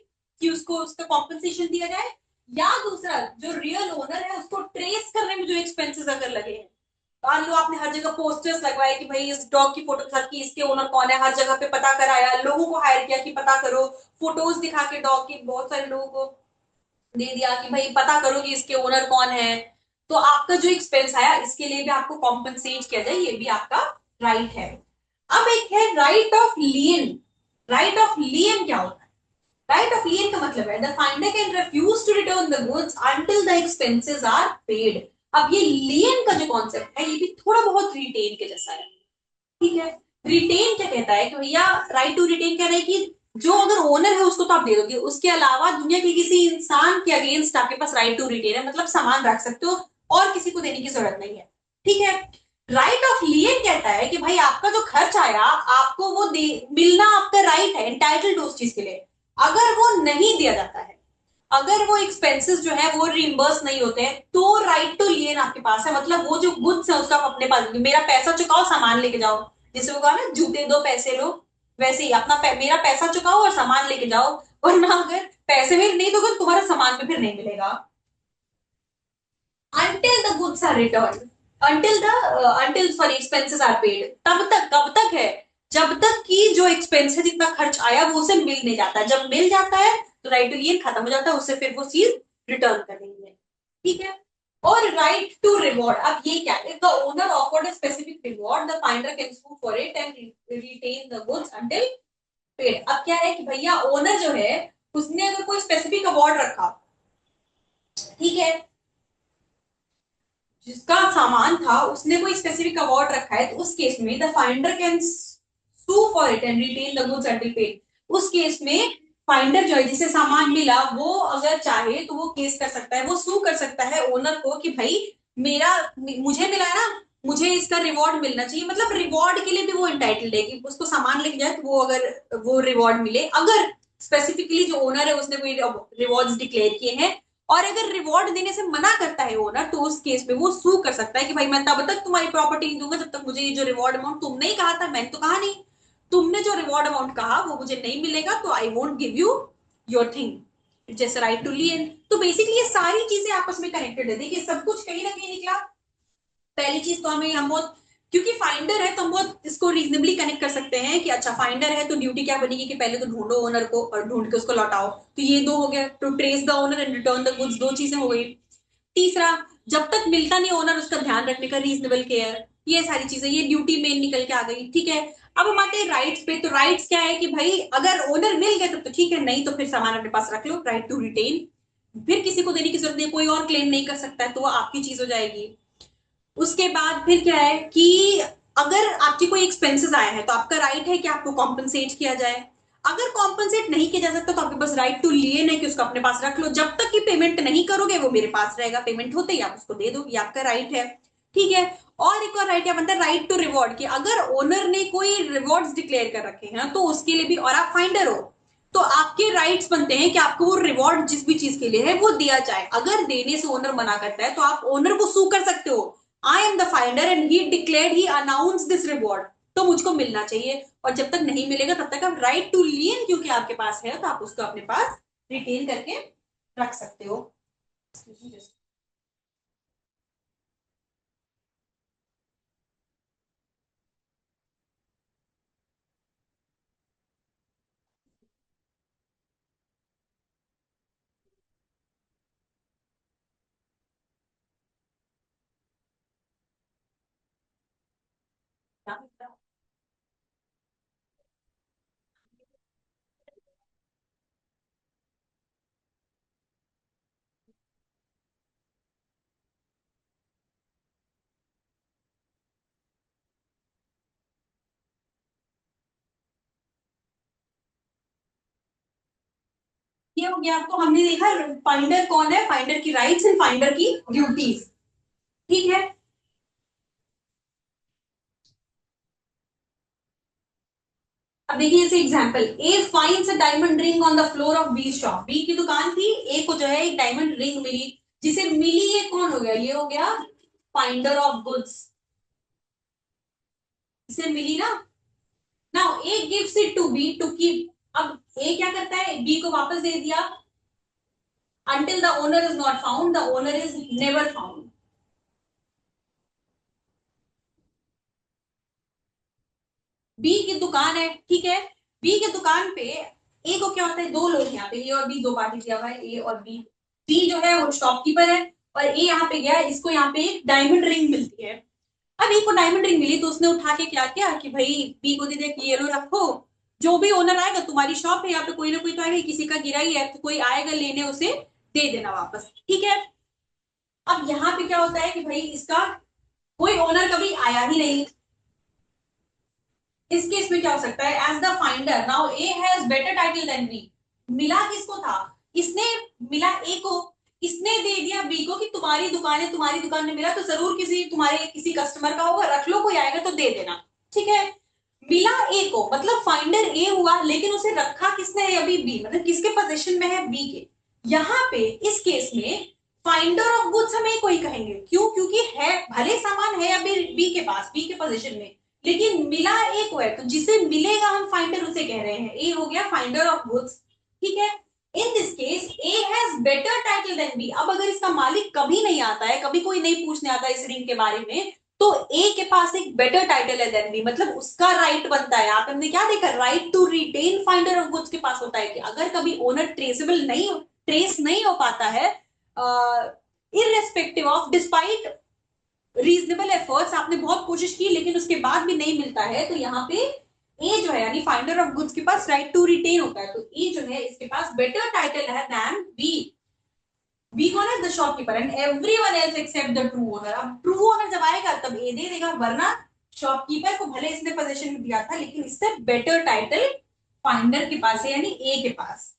कि उसको उसका कॉम्पनसेशन दिया जाए। या दूसरा, जो रियल ओनर है उसको ट्रेस करने में जो एक्सपेंसेस अगर लगे हैं, मान लो आपने हर जगह पोस्टर्स लगवाए कि भाई इस डॉग की फोटो के साथ कि इसके ओनर कौन है, हर जगह पे पता कराया, लोगों को हायर किया कि पता करो, फोटोज दिखा के डॉग की बहुत सारे लोगों को दे दिया कि भाई पता करो कि इसके ओनर कौन है, तो आपका जो एक्सपेंस आया इसके लिए भी आपको कॉम्पनसेट किया जाए, ये भी आपका राइट है। अब एक है right of lien. Right of lien क्या होता है? राइट ऑफ लियन का मतलब है the finder can refuse to return the goods until the expenses are paid. अब ये लियन का जो कॉन्सेप्ट है ये भी थोड़ा बहुत रिटेन के जैसा है, ठीक है। रिटेन क्या कहता है कि भैया राइट टू रिटेन कह रहा है कि जो अगर ओनर है उसको तो आप दे दोगे, उसके अलावा दुनिया के किसी इंसान के अगेंस्ट आपके पास राइट टू रिटेन है, मतलब सामान रख सकते हो और किसी को देने की जरूरत नहीं है, ठीक है। राइट ऑफ लियन कहता है कि भाई आपका जो खर्च आया आपको वो दे मिलना आपका राइट है, एंटाइटल्ड उस चीज के लिए। अगर वो नहीं दिया जाता है, अगर वो एक्सपेंसेस जो है वो रिइंबर्स नहीं होते हैं, तो राइट टू लियन आपके पास है, मतलब वो जो गुड्स है उसका आप अपने पास, मेरा पैसा चुकाओ सामान लेके जाओ, जैसे वो कहा ना जूते दो पैसे लो, वैसे ही अपना मेरा पैसा चुकाओ और सामान लेके जाओ, वरना अगर पैसे भी नहीं दोगे तो तुम्हारा सामान भी फिर नहीं मिलेगा। until the goods are returned, until sorry expenses are paid, तब तक कब तक है? जब तक कि जो एक्सपेंस है जितना खर्च आया वो उसे मिल नहीं जाता, जब मिल जाता है तो राइट टू लियन खत्म हो जाता है, उससे फिर वो चीज रिटर्न कर देंगे, ठीक है। और राइट टू रिवॉर्ड, अब ये क्या है? The owner offered a specific reward the finder can sue for it and retain the goods until paid. अब क्या है कि भैया ओनर जो है उसने अगर कोई स्पेसिफिक अवार्ड रखा, ठीक है, जिसका सामान था उसने कोई स्पेसिफिक अवार्ड रखा है, तो उस केस में the finder can sue for it and retain the goods at the paid. उस केस में फाइंडर जो है जिसे सामान मिला वो अगर चाहे तो वो केस कर सकता है, वो सू कर सकता है ओनर को कि भाई मेरा मुझे मिला है ना, मुझे इसका रिवॉर्ड मिलना चाहिए, मतलब रिवॉर्ड के लिए भी वो इंटाइटल्ड है कि उसको सामान लेके जाए तो वो अगर वो रिवॉर्ड मिले, अगर स्पेसिफिकली जो ओनर है उसने कोई रिवॉर्ड्स डिक्लेयर किए हैं, और अगर रिवॉर्ड देने से मना करता है ओनर तो उस केस में वो सू कर सकता है कि भाई मैं तब तक तुम्हारी प्रॉपर्टी नहीं दूंगा जब तक मुझे ये जो रिवॉर्ड अमाउंट तुमने ही कहा था, मैंने तो कहा नहीं, तुमने जो रिवॉर्ड अमाउंट कहा वो मुझे नहीं मिलेगा, तो I won't give you your thing, जैसे राइट टू लियन। तो बेसिकली ये सारी चीजें आपस में कनेक्टेड है, देखिए सब कुछ कहीं ना कहीं निकला। पहली चीज तो हमें हम बहुत, क्योंकि फाइंडर है तो हम बहुत इसको रीजनेबली कनेक्ट कर सकते हैं कि अच्छा फाइंडर है तो ड्यूटी क्या बनेगी कि पहले तो ढूंढो ओनर को और ढूंढ के उसको लौटाओ, तो ये दो हो गया, to trace the owner and return the goods, दो चीजें हो गई। तीसरा, जब तक मिलता नहीं ओनर उसका ध्यान रखने का, रीजनेबल केयर, ये सारी चीजें, ये ड्यूटी मेन निकल के आ गई, ठीक है। अब हम आते हैं राइट्स पे, तो राइट्स क्या है कि भाई अगर ओनर मिल गया तब तो ठीक है, नहीं तो फिर सामान अपने पास रख लो, राइट टू रिटेन, फिर किसी को देने की जरूरत नहीं, कोई और क्लेम नहीं कर सकता है, तो वो आपकी चीज हो जाएगी। उसके बाद फिर क्या है कि अगर आपकी कोई एक्सपेंसेस आए हैं तो आपका राइट है कि आपको कॉम्पनसेट किया जाए, अगर कॉम्पनसेट नहीं किया जा सकता तो आपके पास राइट टू लियन है कि उसको अपने पास रख लो, जब तक कि पेमेंट नहीं करोगे वो मेरे पास रहेगा, पेमेंट होते ही आप उसको दे दो, ये आपका राइट है, ठीक है। और एक और राइट क्या बनता है, राइट टू रिवॉर्ड, कि अगर ओनर ने कोई रिवॉर्ड्स डिक्लेयर कर रखे हैं तो उसके लिए भी, और आप फाइंडर हो तो आपके राइट्स बनते हैं कि आपको वो रिवॉर्ड जिस भी चीज के लिए है वो दिया जाए, अगर देने से ओनर मना करता है तो आप ओनर को सू कर सकते हो, I am the finder and he declared he announce this reward, तो मुझको मिलना चाहिए, और जब तक नहीं मिलेगा तब तक आप राइट टू लियन क्योंकि आपके पास है तो आप उसको अपने पास रिटेन करके रख सकते हो। ये हो गया, तो हमने देखा फाइंडर कौन है, फाइंडर की राइट्स एंड फाइंडर की ड्यूटीज, ठीक है। अब देखिए जैसे example, A finds a diamond ring on the floor of B shop, B की दुकान थी, ए को जो है एक डायमंड रिंग मिली, जिसे मिली ये कौन हो गया, ये हो गया फाइंडर ऑफ गुड्स, इसे मिली ना। Now A gives it to B to keep, अब ए क्या करता है, बी को वापस दे दिया, until the owner is not found, the owner is never found, B की दुकान है, ठीक है, बी की दुकान पे ए को क्या होता है, दो लोग यहाँ पे, ए और बी, दो पार्टी दिया हुआ है, ए और बी। बी जो है वो शॉपकीपर है और ए यहाँ पे गया, इसको यहाँ पे एक डायमंड रिंग मिलती है। अब ए को डायमंड रिंग मिली तो उसने उठा के क्या किया कि भाई बी को दे दे कि ये लो रखो, जो भी ओनर आएगा, तुम्हारी शॉप है यहाँ पे, कोई ना कोई तो आएगा, किसी का गिरा ही है तो कोई आएगा लेने, उसे दे देना वापस, ठीक है। अब यहाँ पे क्या होता है कि भाई इसका कोई ओनर कभी आया ही नहीं। इस केस में क्या हो सकता है, as the finder now A has better title than B. मिला किसको था, इसने मिला ए को, इसने दे दिया बी को कि तुम्हारी दुकान है, तुम्हारी दुकान में मिला तो जरूर किसी तुम्हारे किसी कस्टमर का होगा, रख लो, कोई आएगा तो दे देना, ठीक है। मिला ए को, मतलब फाइंडर ए हुआ, लेकिन उसे रखा किसने है अभी, बी, मतलब किसके पोजीशन में है, बी के। यहाँ पे इस केस में फाइंडर ऑफ गुड्स हम ए को ही कहेंगे, क्यों, क्योंकि है भले सामान है अभी बी के पास, बी के पोजीशन में, लेकिन मिला ए को है, तो जिसे मिलेगा हम फाइंडर उसे कह रहे हैं, ए हो गया फाइंडर ऑफ गुड्स, ठीक है। In this case A has better title than B. अब अगर इसका मालिक कभी नहीं आता है, कभी कोई नहीं पूछने आता इस रिंग के बारे में, तो ए के पास एक बेटर टाइटल है देन बी, मतलब उसका राइट बनता है। यहाँ पे हमने क्या देखा, right to retain finder of goods के पास होता है कि अगर कभी ओनर ट्रेसेबल नहीं, ट्रेस नहीं हो पाता है, irrespective of, despite reasonable efforts, आपने बहुत कोशिश की लेकिन उसके बाद भी नहीं मिलता है, तो यहाँ पे ए जो है यानी फाइंडर ऑफ गुड्स के पास राइट टू रिटेन होता है, तो ए जो है इसके पास बेटर टाइटल है देन बी। बी कौन है, the shopkeeper, and everyone else except the true owner. अब ट्रू ओनर जब आएगा तब ए दे देगा, वरना शॉपकीपर को भले इसने पोजीशन में दिया था लेकिन इससे बेटर टाइटल फाइंडर के पास है यानी ए के पास।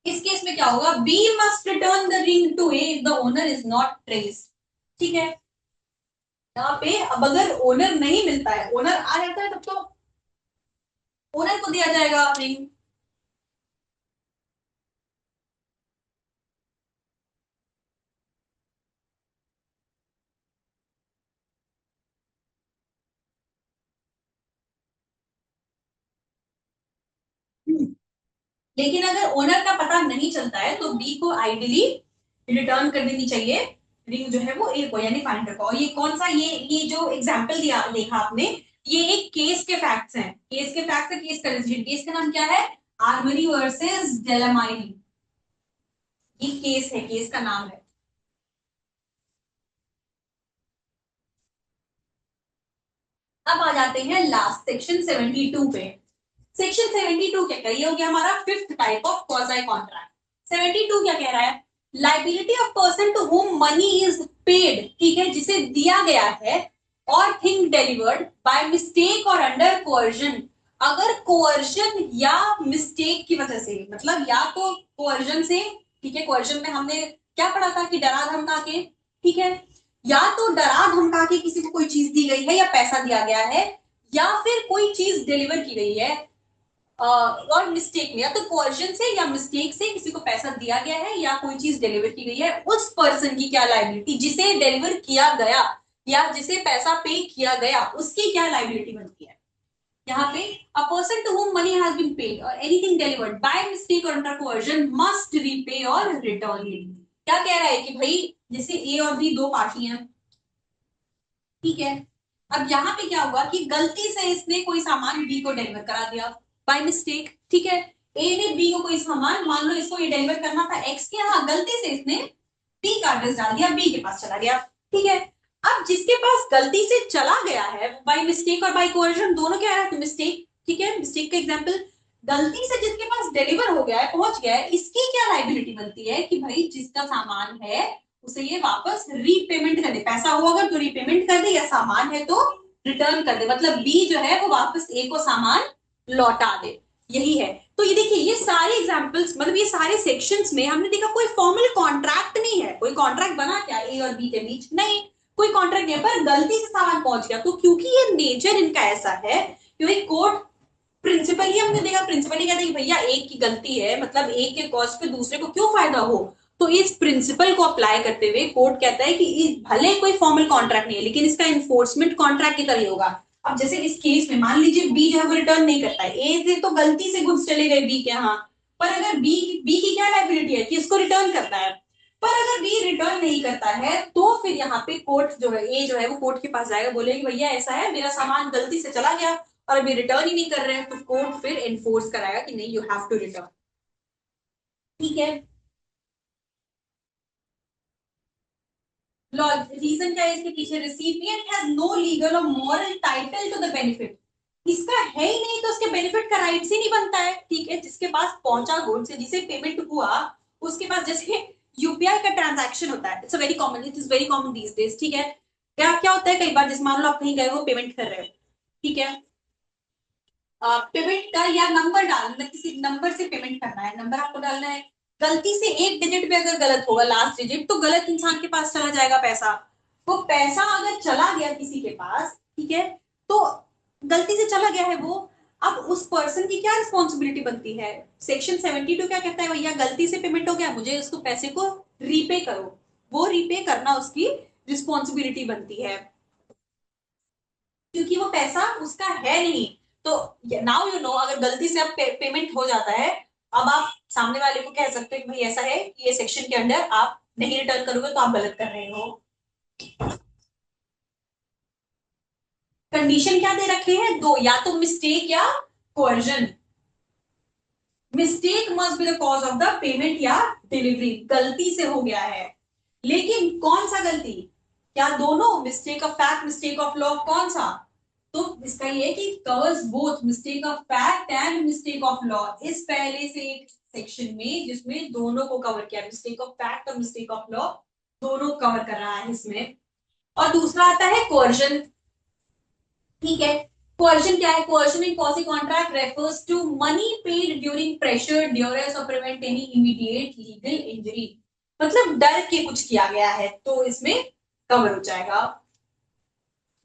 इस केस में क्या होगा, B must return the ring to A if the owner is not traced, ठीक है। यहाँ पे अब अगर ओनर नहीं मिलता है, ओनर आ जाता है तब तो ओनर को दिया जाएगा रिंग। लेकिन अगर ओनर का पता नहीं चलता है तो बी को आइडियली रिटर्न कर देनी चाहिए रिंग जो है वो ए को यानी फाइंडर को। और ये कौन सा, ये जो एग्जांपल दिया देखा आपने, ये एक केस के फैक्ट्स हैं, केस के फैक्ट्स है, केस का डिसीजन। केस का नाम क्या है, आर्मरी वर्सेस डेलामाइन, ये केस है, केस का नाम है। अब आ जाते हैं लास्ट सेक्शन 72 पे। सेक्शन 72 क्या करिए, हो गया हमारा fifth type of quasi contract. 72 क्या कह रहा है, liability of person to whom money is paid, ठीक है, जिसे दिया गया है, or thing delivered by mistake or under coercion. अगर कोअर्जन या मिस्टेक की वजह से, मतलब या तो कोअर्जन से, ठीक है, कोअर्जन में हमने क्या पढ़ा था कि डरा धमका के, ठीक है, या तो डरा धमका के किसी को कोई चीज दी गई है या पैसा दिया गया है, या फिर कोई चीज डिलीवर की गई है, और मिस्टेक में, या तो कोर्जन से या मिस्टेक से किसी को पैसा दिया गया है या कोई चीज डिलीवर की गई है, उस पर्सन की क्या लाइबिलिटी, जिसे डिलीवर किया गया या जिसे पैसा पे किया गया, उसकी क्या लाइबिलिटी बनती है। यहाँ पे a person to whom money has been paid or anything delivered by mistake or under coercion must repay or return it. क्या कह रहा है कि भाई जैसे ए और बी दो पार्टी हैं, ठीक है, अब यहाँ पे क्या हुआ कि गलती से इसने कोई सामान बी को डिलीवर करा दिया बाय मिस्टेक, ठीक है। ए ने बी को कोई सामान, मान लो इसको ये डिलीवर करना था एक्स के यहाँ, गलती से इसने बी का एड्रेस डाल दिया, बी के पास चला गया, ठीक है। अब जिसके पास गलती से चला गया है, बाय मिस्टेक और बाय कोअर्जन दोनों क्या है, मिस्टेक, ठीक है, मिस्टेक का एग्जांपल, गलती से जिसके पास डिलीवर हो गया है, पहुंच गया है, इसकी क्या लाइबिलिटी बनती है कि भाई जिसका सामान है उसे ये वापस रीपेमेंट कर दे, पैसा हो अगर तो रीपेमेंट कर दे, या सामान है तो रिटर्न कर दे, मतलब बी जो है वो वापस ए को सामान लौटा दे, यही है। तो ये देखिए ये सारे एग्जांपल्स, मतलब ये सारे सेक्शंस में हमने देखा कोई फॉर्मल कॉन्ट्रैक्ट नहीं है, कोई कॉन्ट्रैक्ट बना क्या ए और बी के बीच, नहीं, कोई कॉन्ट्रैक्ट नहीं, पर गलती से सामान पहुंच गया, तो क्योंकि ये नेचर इनका ऐसा है, क्योंकि कोर्ट प्रिंसिपली हमने देखा, प्रिंसिपली कहते हैं कि भैया एक की गलती है, मतलब एक के कॉस्ट पे दूसरे को क्यों फायदा हो, तो इस प्रिंसिपल को अप्लाई करते हुए कोर्ट कहता है कि भले कोई फॉर्मल कॉन्ट्रैक्ट नहीं है लेकिन इसका इन्फोर्समेंट कॉन्ट्रैक्ट की तरह होगा। अब जैसे इस केस में मान लीजिए बी जो है वो रिटर्न नहीं करता है, ए से तो गलती से गुड्स चले गए बी के यहाँ, पर अगर बी बी की क्या लाइबिलिटी है कि इसको रिटर्न करता है, पर अगर बी रिटर्न नहीं करता है तो फिर यहाँ पे कोर्ट जो है, ए जो है वो कोर्ट के पास जाएगा, बोलेगा भैया ऐसा है, मेरा सामान गलती से चला गया और अभी रिटर्न ही नहीं कर रहे हैं, तो कोर्ट फिर एनफोर्स कराएगा कि नहीं, यू हैव टू रिटर्न। ठीक है। रीजन क्या है इसके पीछे, recipient has no legal or moral title to the benefit, इसका है ही नहीं तो उसके बेनिफिट का राइट्स ही नहीं बनता है। ठीक है, जिसके पास पहुंचा गुड्स, जिसे पेमेंट हुआ, उसके पास जैसे यूपीआई का ट्रांजैक्शन होता है, it's a very common, it is very common these days. ठीक है, क्या क्या होता है कई बार, जैसे मान लो आप कहीं गए हो पेमेंट कर रहे हो, ठीक है, पेमेंट का या नंबर डालना, किसी नंबर से पेमेंट करना है, नंबर आपको डालना है, गलती से एक डिजिट पे अगर गलत होगा, लास्ट डिजिट, तो गलत इंसान के पास चला जाएगा पैसा। वो पैसा अगर चला गया किसी के पास, ठीक है, तो गलती से चला गया है वो, अब उस पर्सन की क्या रिस्पॉन्सिबिलिटी बनती है, सेक्शन 72 क्या कहता है, भैया गलती से पेमेंट हो गया, मुझे उसको पैसे को रीपे करो, वो रीपे करना उसकी रिस्पॉन्सिबिलिटी बनती है, क्योंकि वो पैसा उसका है नहीं। तो नाउ यू नो, अगर गलती से अब पेमेंट हो जाता है, अब आप सामने वाले को कह सकते हो कि भाई ऐसा है कि ये सेक्शन के अंडर आप नहीं रिटर्न करोगे तो आप गलत कर रहे हो। कंडीशन क्या दे रखे हैं, दो, या तो मिस्टेक या coercion. Mistake must be the cause of the payment या डिलीवरी, गलती से हो गया है, लेकिन कौन सा गलती, क्या दोनों, mistake of fact, mistake of law, कौन सा, तो इसका ये कि covers both mistake of fact and mistake of law, इस पहले से एक सेक्शन में जिसमें दोनों को कवर किया, मिस्टेक ऑफ फैक्ट और मिस्टेक ऑफ लॉ दोनों कवर कर रहा है इसमें। और दूसरा आता है कोर्जन। ठीक है, कोर्जन क्या है, coercion in quasi contract refers to money paid during pressure, duress और prevent any immediate legal injury, मतलब डर के कुछ किया गया है तो इसमें कवर हो जाएगा।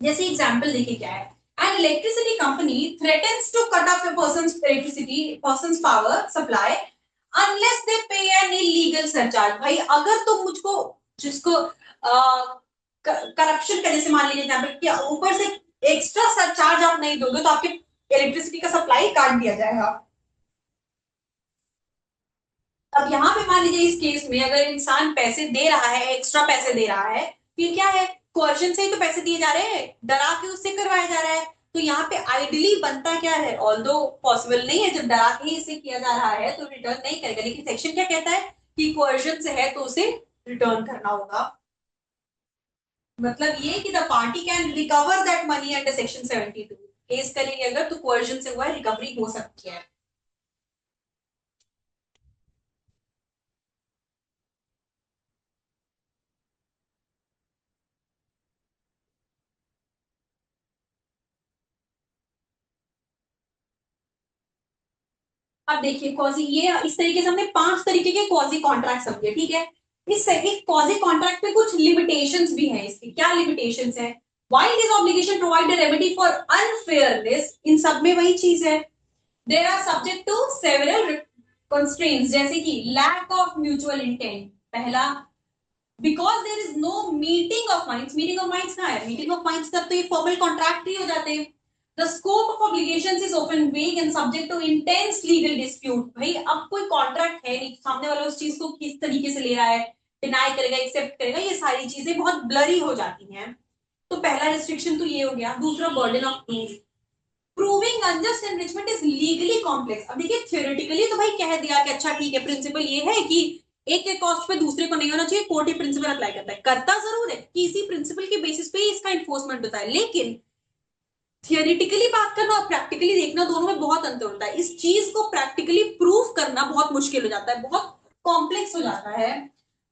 जैसे एग्जांपल देखिए क्या है, an electricity company threatens to cut off a person's power supply unless they pay an illegal surcharge। भाई अगर तुम मुझको, जिसको करप्शन का, जैसे मान लीजिए एग्जांपल कि ऊपर से एक्स्ट्रा सरचार्ज आप नहीं दोगे तो आपके इलेक्ट्रिसिटी का सप्लाई काट दिया जाएगा। अब यहाँ पे मान लीजिए इस केस में अगर इंसान पैसे दे रहा है, एक्स्ट्रा पैसे दे रहा है, फिर क्या है, कोर्शन से ही तो पैसे दिए जा रहे हैं, डरा के उससे करवाया जा रहा है, तो यहाँ पे आइडियली बनता क्या है, ऑल्दो पॉसिबल नहीं है, जब डरा के ही इसे किया जा रहा है तो रिटर्न नहीं करेगा, लेकिन सेक्शन क्या कहता है कि कोर्शन से है तो उसे रिटर्न करना होगा। मतलब ये कि the party can recover that money under section 72, case करेंगे अगर तो कोर्शन से हुआ रिकवरी हो सकती है। अब देखिए क्वाजी, ये इस तरीके से हमने 5 तरीके के क्वाजी कॉन्ट्रैक्ट समझे। ठीक है, इस एक क्वाजी कॉन्ट्रैक्ट में कुछ लिमिटेशंस भी हैं, इसकी क्या लिमिटेशंस है, while this obligation provide a remedy for unfairness, इन सब में वही चीज है, there are subject to several constraints, जैसे कि लैक ऑफ म्यूचुअल इंटेंट, पहला, because there is no meeting of minds, meeting of minds कहाँ है, मीटिंग ऑफ माइंड्स तब तो ये फॉर्मल कॉन्ट्रैक्ट ही हो जाते हैं। The scope of obligations is often vague and subject to intense legal dispute। भाई अब कोई कॉन्ट्रैक्ट है नहीं, सामने वाला उस चीज को किस तरीके से ले रहा है, डिनाई करेगा, एक्सेप्ट करेगा, ये सारी चीजें बहुत ब्लरी हो जाती हैं। तो पहला रिस्ट्रिक्शन तो ये हो गया। दूसरा, burden of proof, proving unjust enrichment is legally complex. अब देखिए थ्योरेटिकली तो भाई कह दिया कि अच्छा ठीक है, प्रिंसिपल ये है कि एक के कॉस्ट पे दूसरे को नहीं होना चाहिए, कोर्ट ही प्रिंसिपल अप्लाई करता है, करता जरूर है कि इसी प्रिंसिपल के बेसिस पे ही इसका इन्फोर्समेंट होता है, लेकिन थियोरिटिकली बात करना और प्रैक्टिकली देखना दोनों में बहुत अंतर होता है। इस चीज को प्रैक्टिकली प्रूव करना बहुत मुश्किल हो जाता है, बहुत कॉम्प्लेक्स हो जाता है।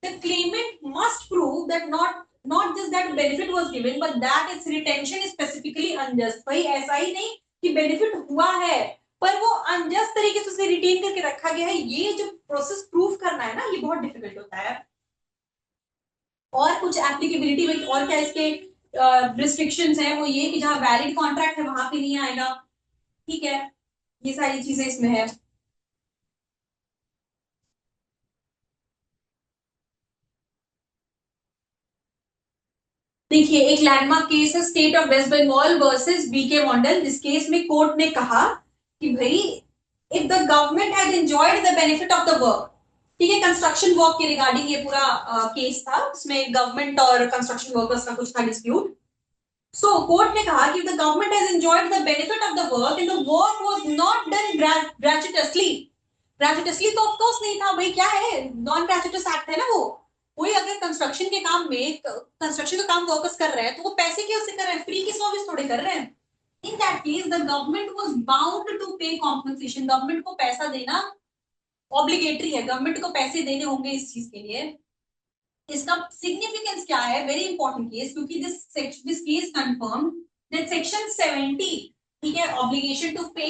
The Clement must prove that not just that benefit was given but that it's retention is specifically unjust. भाई ऐसा ही नहीं कि बेनिफिट हुआ है पर वो अनजस्ट तरीके से उसे रिटेन करके रखा गया है, ये जो प्रोसेस प्रूव करना है ना, ये बहुत डिफिकल्ट होता है। और कुछ एप्लीकेबिलिटी में और क्या इसके रिस्ट्रिक्शंस है, वो ये कि जहां वैलिड कॉन्ट्रैक्ट है वहां पे नहीं आएगा। ठीक है, ये सारी चीजें इसमें है। देखिए एक लैंडमार्क केस है, state of west Bengal versus BK Mondal, जिस केस में कोर्ट ने कहा कि भाई if the government has enjoyed the benefit of the work, ठीक है, कंस्ट्रक्शन वर्क के रिगार्डिंग ये पूरा केस था, उसमें गवर्नमेंट और कंस्ट्रक्शन वर्कर्स का कुछ था डिस्प्यूट। सो कोर्ट ने कहा कि the government has enjoyed the benefit of the work and the work was not done gratuitously. Gratuitously तो ऑफ कोर्स नहीं था भाई, क्या है, नॉन ग्रेचुitous एक्ट है ना वो। कोई अगर कंस्ट्रक्शन के काम में कंस्ट्रक्शन का काम वर्कर्स कर रहे हैं तो वो पैसे क्यों से कर रहे हैं, फ्री की सर्विस थोड़े कर रहे हैं। In that case the government was bound to pay compensation, government को पैसा देना ऑब्लिगेटरी है, गवर्नमेंट को पैसे देने होंगे इस चीज के लिए। इसका सिग्निफिकेंस क्या है, वेरी इंपॉर्टेंट केस, क्योंकि this case confirm that section 70, ठीक है, ऑब्लिगेशन टू पे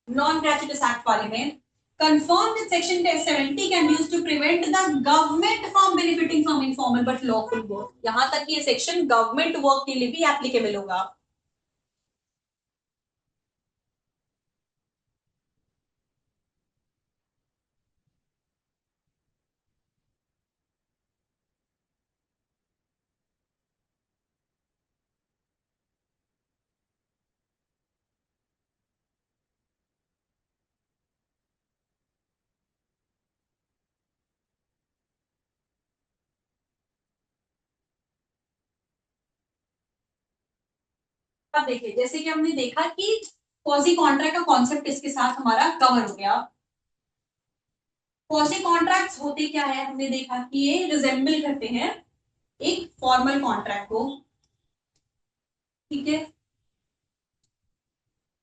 नॉन ग्रेचुitous एक्ट वाले में confirm that section 70 can be used to prevent the government from benefiting from informal but lawful work। यहां तक कि ये सेक्शन गवर्नमेंट वर्क के लिए भी एप्लीकेबल होगा। अब देखिए, जैसे कि हमने देखा कि क्वाजी कॉन्ट्रैक्ट का कॉन्सेप्ट इसके साथ हमारा कवर हो गया। क्वाजी कॉन्ट्रैक्ट्स होते क्या है, हमने देखा कि ये रिजेंबल करते हैं एक फॉर्मल कॉन्ट्रैक्ट को, ठीक है।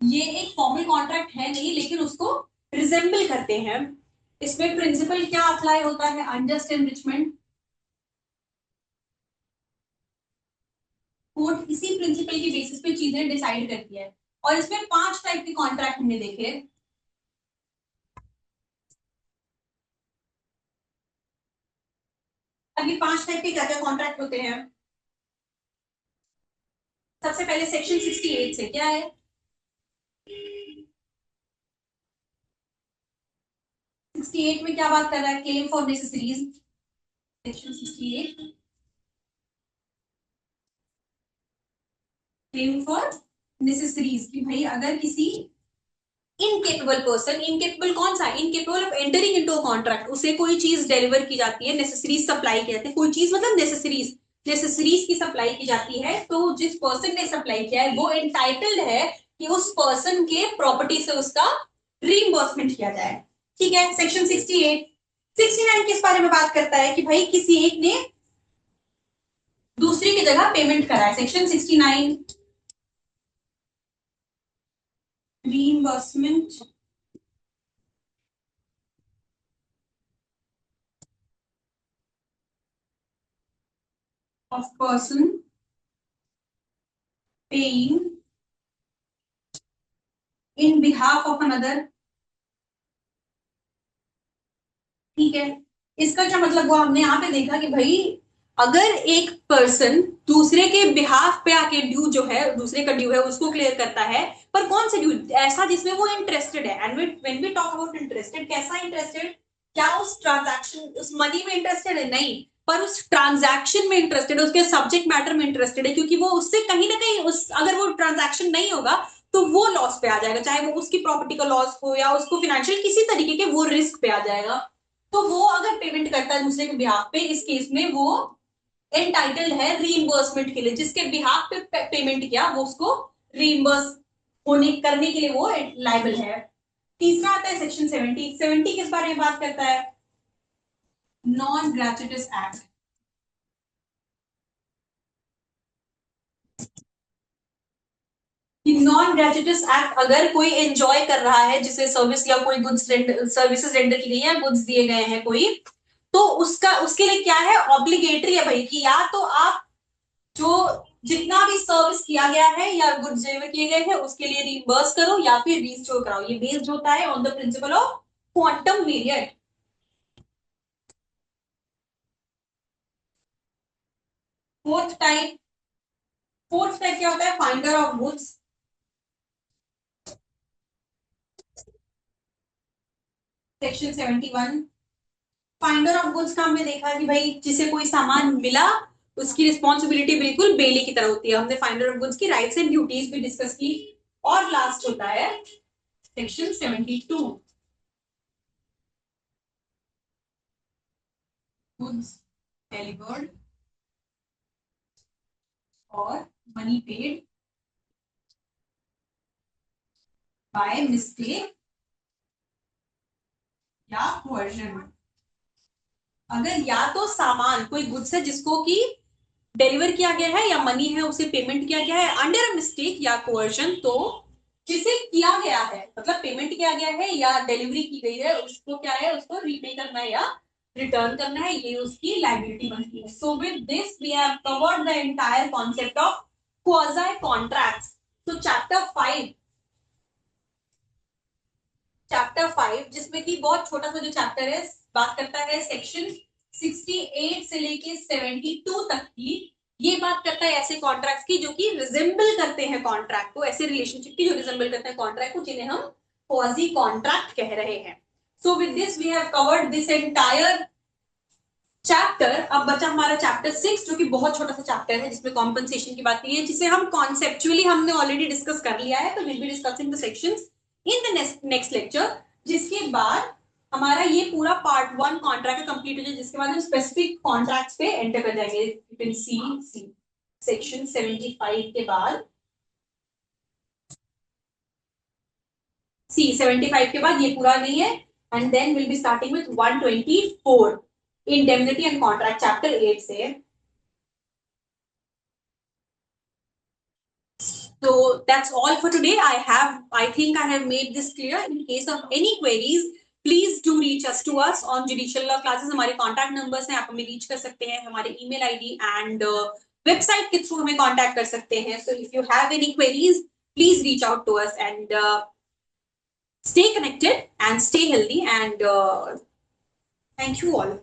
ये एक फॉर्मल कॉन्ट्रैक्ट है नहीं, लेकिन उसको रिजेंबल करते हैं। इसमें प्रिंसिपल क्या अप्लाई होता है, अनजस्ट एनरिचमेंट। कोर्ट इसी प्रिंसिपल के बेसिस पे चीजें डिसाइड करती है। और इसमें 5 टाइप के कॉन्ट्रैक्ट हमने देखे। अभी 5 टाइप के क्या क्या कॉन्ट्रैक्ट होते हैं। सबसे पहले सेक्शन 68 से क्या है, 68 में क्या बात कर रहा है, claim for necessaries. Section 68 claim for necessaries, कि भाई अगर किसी इनकेपेबल पर्सन, इनकेपेबल कौन सा, incapable of entering into a contract, उसे कोई चीज डिलीवर की जाती है, नेसेसरीज सप्लाई की जाती है, कोई चीज मतलब नेसेसरीज, नेसेसरीज की सप्लाई की जाती है, तो जिस पर्सन ने सप्लाई किया है वो एंटाइटल्ड है कि उस पर्सन के प्रॉपर्टी से उसका रीइंबर्समेंट किया जाए। ठीक है, सेक्शन 68। 69 किस बारे में बात करता है, कि भाई किसी एक ने दूसरी की जगह पेमेंट करा है। Section 69 reimbursement of person paying in behalf of another। ठीक है, इसका क्या मतलब हुआ, हमने यहाँ पे देखा कि भाई अगर एक पर्सन दूसरे के बिहाफ पे आके ड्यू जो है, दूसरे का ड्यू है उसको क्लियर करता है, पर कौन से ड्यू, ऐसा जिसमें वो इंटरेस्टेड है। And when we talk about interested, कैसा इंटरेस्टेड, क्या उस ट्रांजैक्शन उस मनी में इंटरेस्टेड है, नहीं, पर उस ट्रांजैक्शन में इंटरेस्टेड है, उसके सब्जेक्ट मैटर में इंटरेस्टेड है, क्योंकि वो उससे कहीं ना कहीं उस अगर वो ट्रांजैक्शन नहीं होगा तो वो लॉस पे आ जाएगा, चाहे वो उसकी प्रॉपर्टी का लॉस हो या उसको फाइनेंशियल किसी तरीके के वो रिस्क पे आ जाएगा। तो वो अगर पेमेंट करता है दूसरे के बिहाफ पे, इस केस में वो एंटाइटल्ड है रीइंबर्समेंट के लिए, जिसके बिहाफ पे पेमेंट किया वो उसको रीइंबर्स होने करने के लिए वो लायबल है। तीसरा आता है सेक्शन 70। 70 किस बारे में बात करता है, नॉन ग्रेचुitous एक्ट। नॉन ग्रेचुitous एक्ट, अगर कोई एंजॉय कर रहा है जिसे सर्विस या कोई गुड्स सर्विसेज रेंडर की गई है, गुड्स दिए गए हैं कोई, तो उसका उसके लिए क्या है, ऑब्लिगेटरी है भाई, कि या तो आप जो जितना भी सर्विस किया गया है या गुड्स डिलीवर किए गए हैं उसके लिए रिइंबर्स करो या फिर रीस्टोर कराओ। ये बेस्ड होता है on the principle of quantum period. Fourth type, fourth type क्या होता है, finder of goods. Section 71 finder of goods का हमने देखा कि भाई जिसे कोई सामान मिला उसकी रिस्पॉन्सिबिलिटी बिल्कुल बेली की तरह होती है। हमने फाइंडर ऑफ गुड्स की राइट्स एंड ड्यूटीज भी डिस्कस की। और लास्ट होता है section 72 goods delivered or money paid by mistake या coercion। अगर या तो सामान कोई गुड्स है जिसको कि डिलीवर किया गया है या मनी है उसे पेमेंट किया गया है अंडर अ मिस्टेक या कोवर्जन, तो जिसे किया गया है मतलब पेमेंट किया गया है या डिलीवरी की गई है उसको क्या है, उसको रीपे करना है या रिटर्न करना है, ये उसकी लायबिलिटी बनती है। So with this we have covered the entire concept of quasi contracts. तो चैप्टर 5 जिसमें कि बहुत छोटा सा जो चैप्टर है बात करता है सेक्शन 68 से लेके 72 तक की, ये बात करता है ऐसे कॉन्ट्रैक्ट की जो कि रिजेंबल करते हैं कॉन्ट्रैक्ट को, ऐसे रिलेशनशिप की जो रिजेंबल करते हैं कॉन्ट्रैक्ट को, जिन्हें हम क्वाजी कॉन्ट्रैक्ट कह रहे हैं। So with this we have covered this entire chapter. अब बचा हमारा चैप्टर 6 जो कि बहुत छोटा सा चैप्टर है जिसमें कॉम्पनसेशन की बात की है, जिसे हम कॉन्सेप्चुअली हमने ऑलरेडी डिस्कस कर लिया है। तो will be discussing the sections in the next lecture, जिसके बाद हमारा ये पूरा पार्ट 1 कॉन्ट्रैक्ट कंप्लीट हो जाए, जिसके बाद हम स्पेसिफिक कॉन्ट्रैक्ट्स पे एंटर कर जाएंगे। यू कैन सी सेक्शन 75 के बाद 75 के बाद ये पूरा नहीं है, and then will be starting with 124 indemnity and contract chapter 8 से। So that's all for today. I think I have made this clear. In case of any queries, please do reach us to us on judicial law classes। हमारे contact numbers हैं, आप हमें reach कर सकते हैं, हमारे email ID and website के through हमें contact कर सकते हैं। So if you have any queries, please reach out to us and stay connected and stay healthy and thank you all.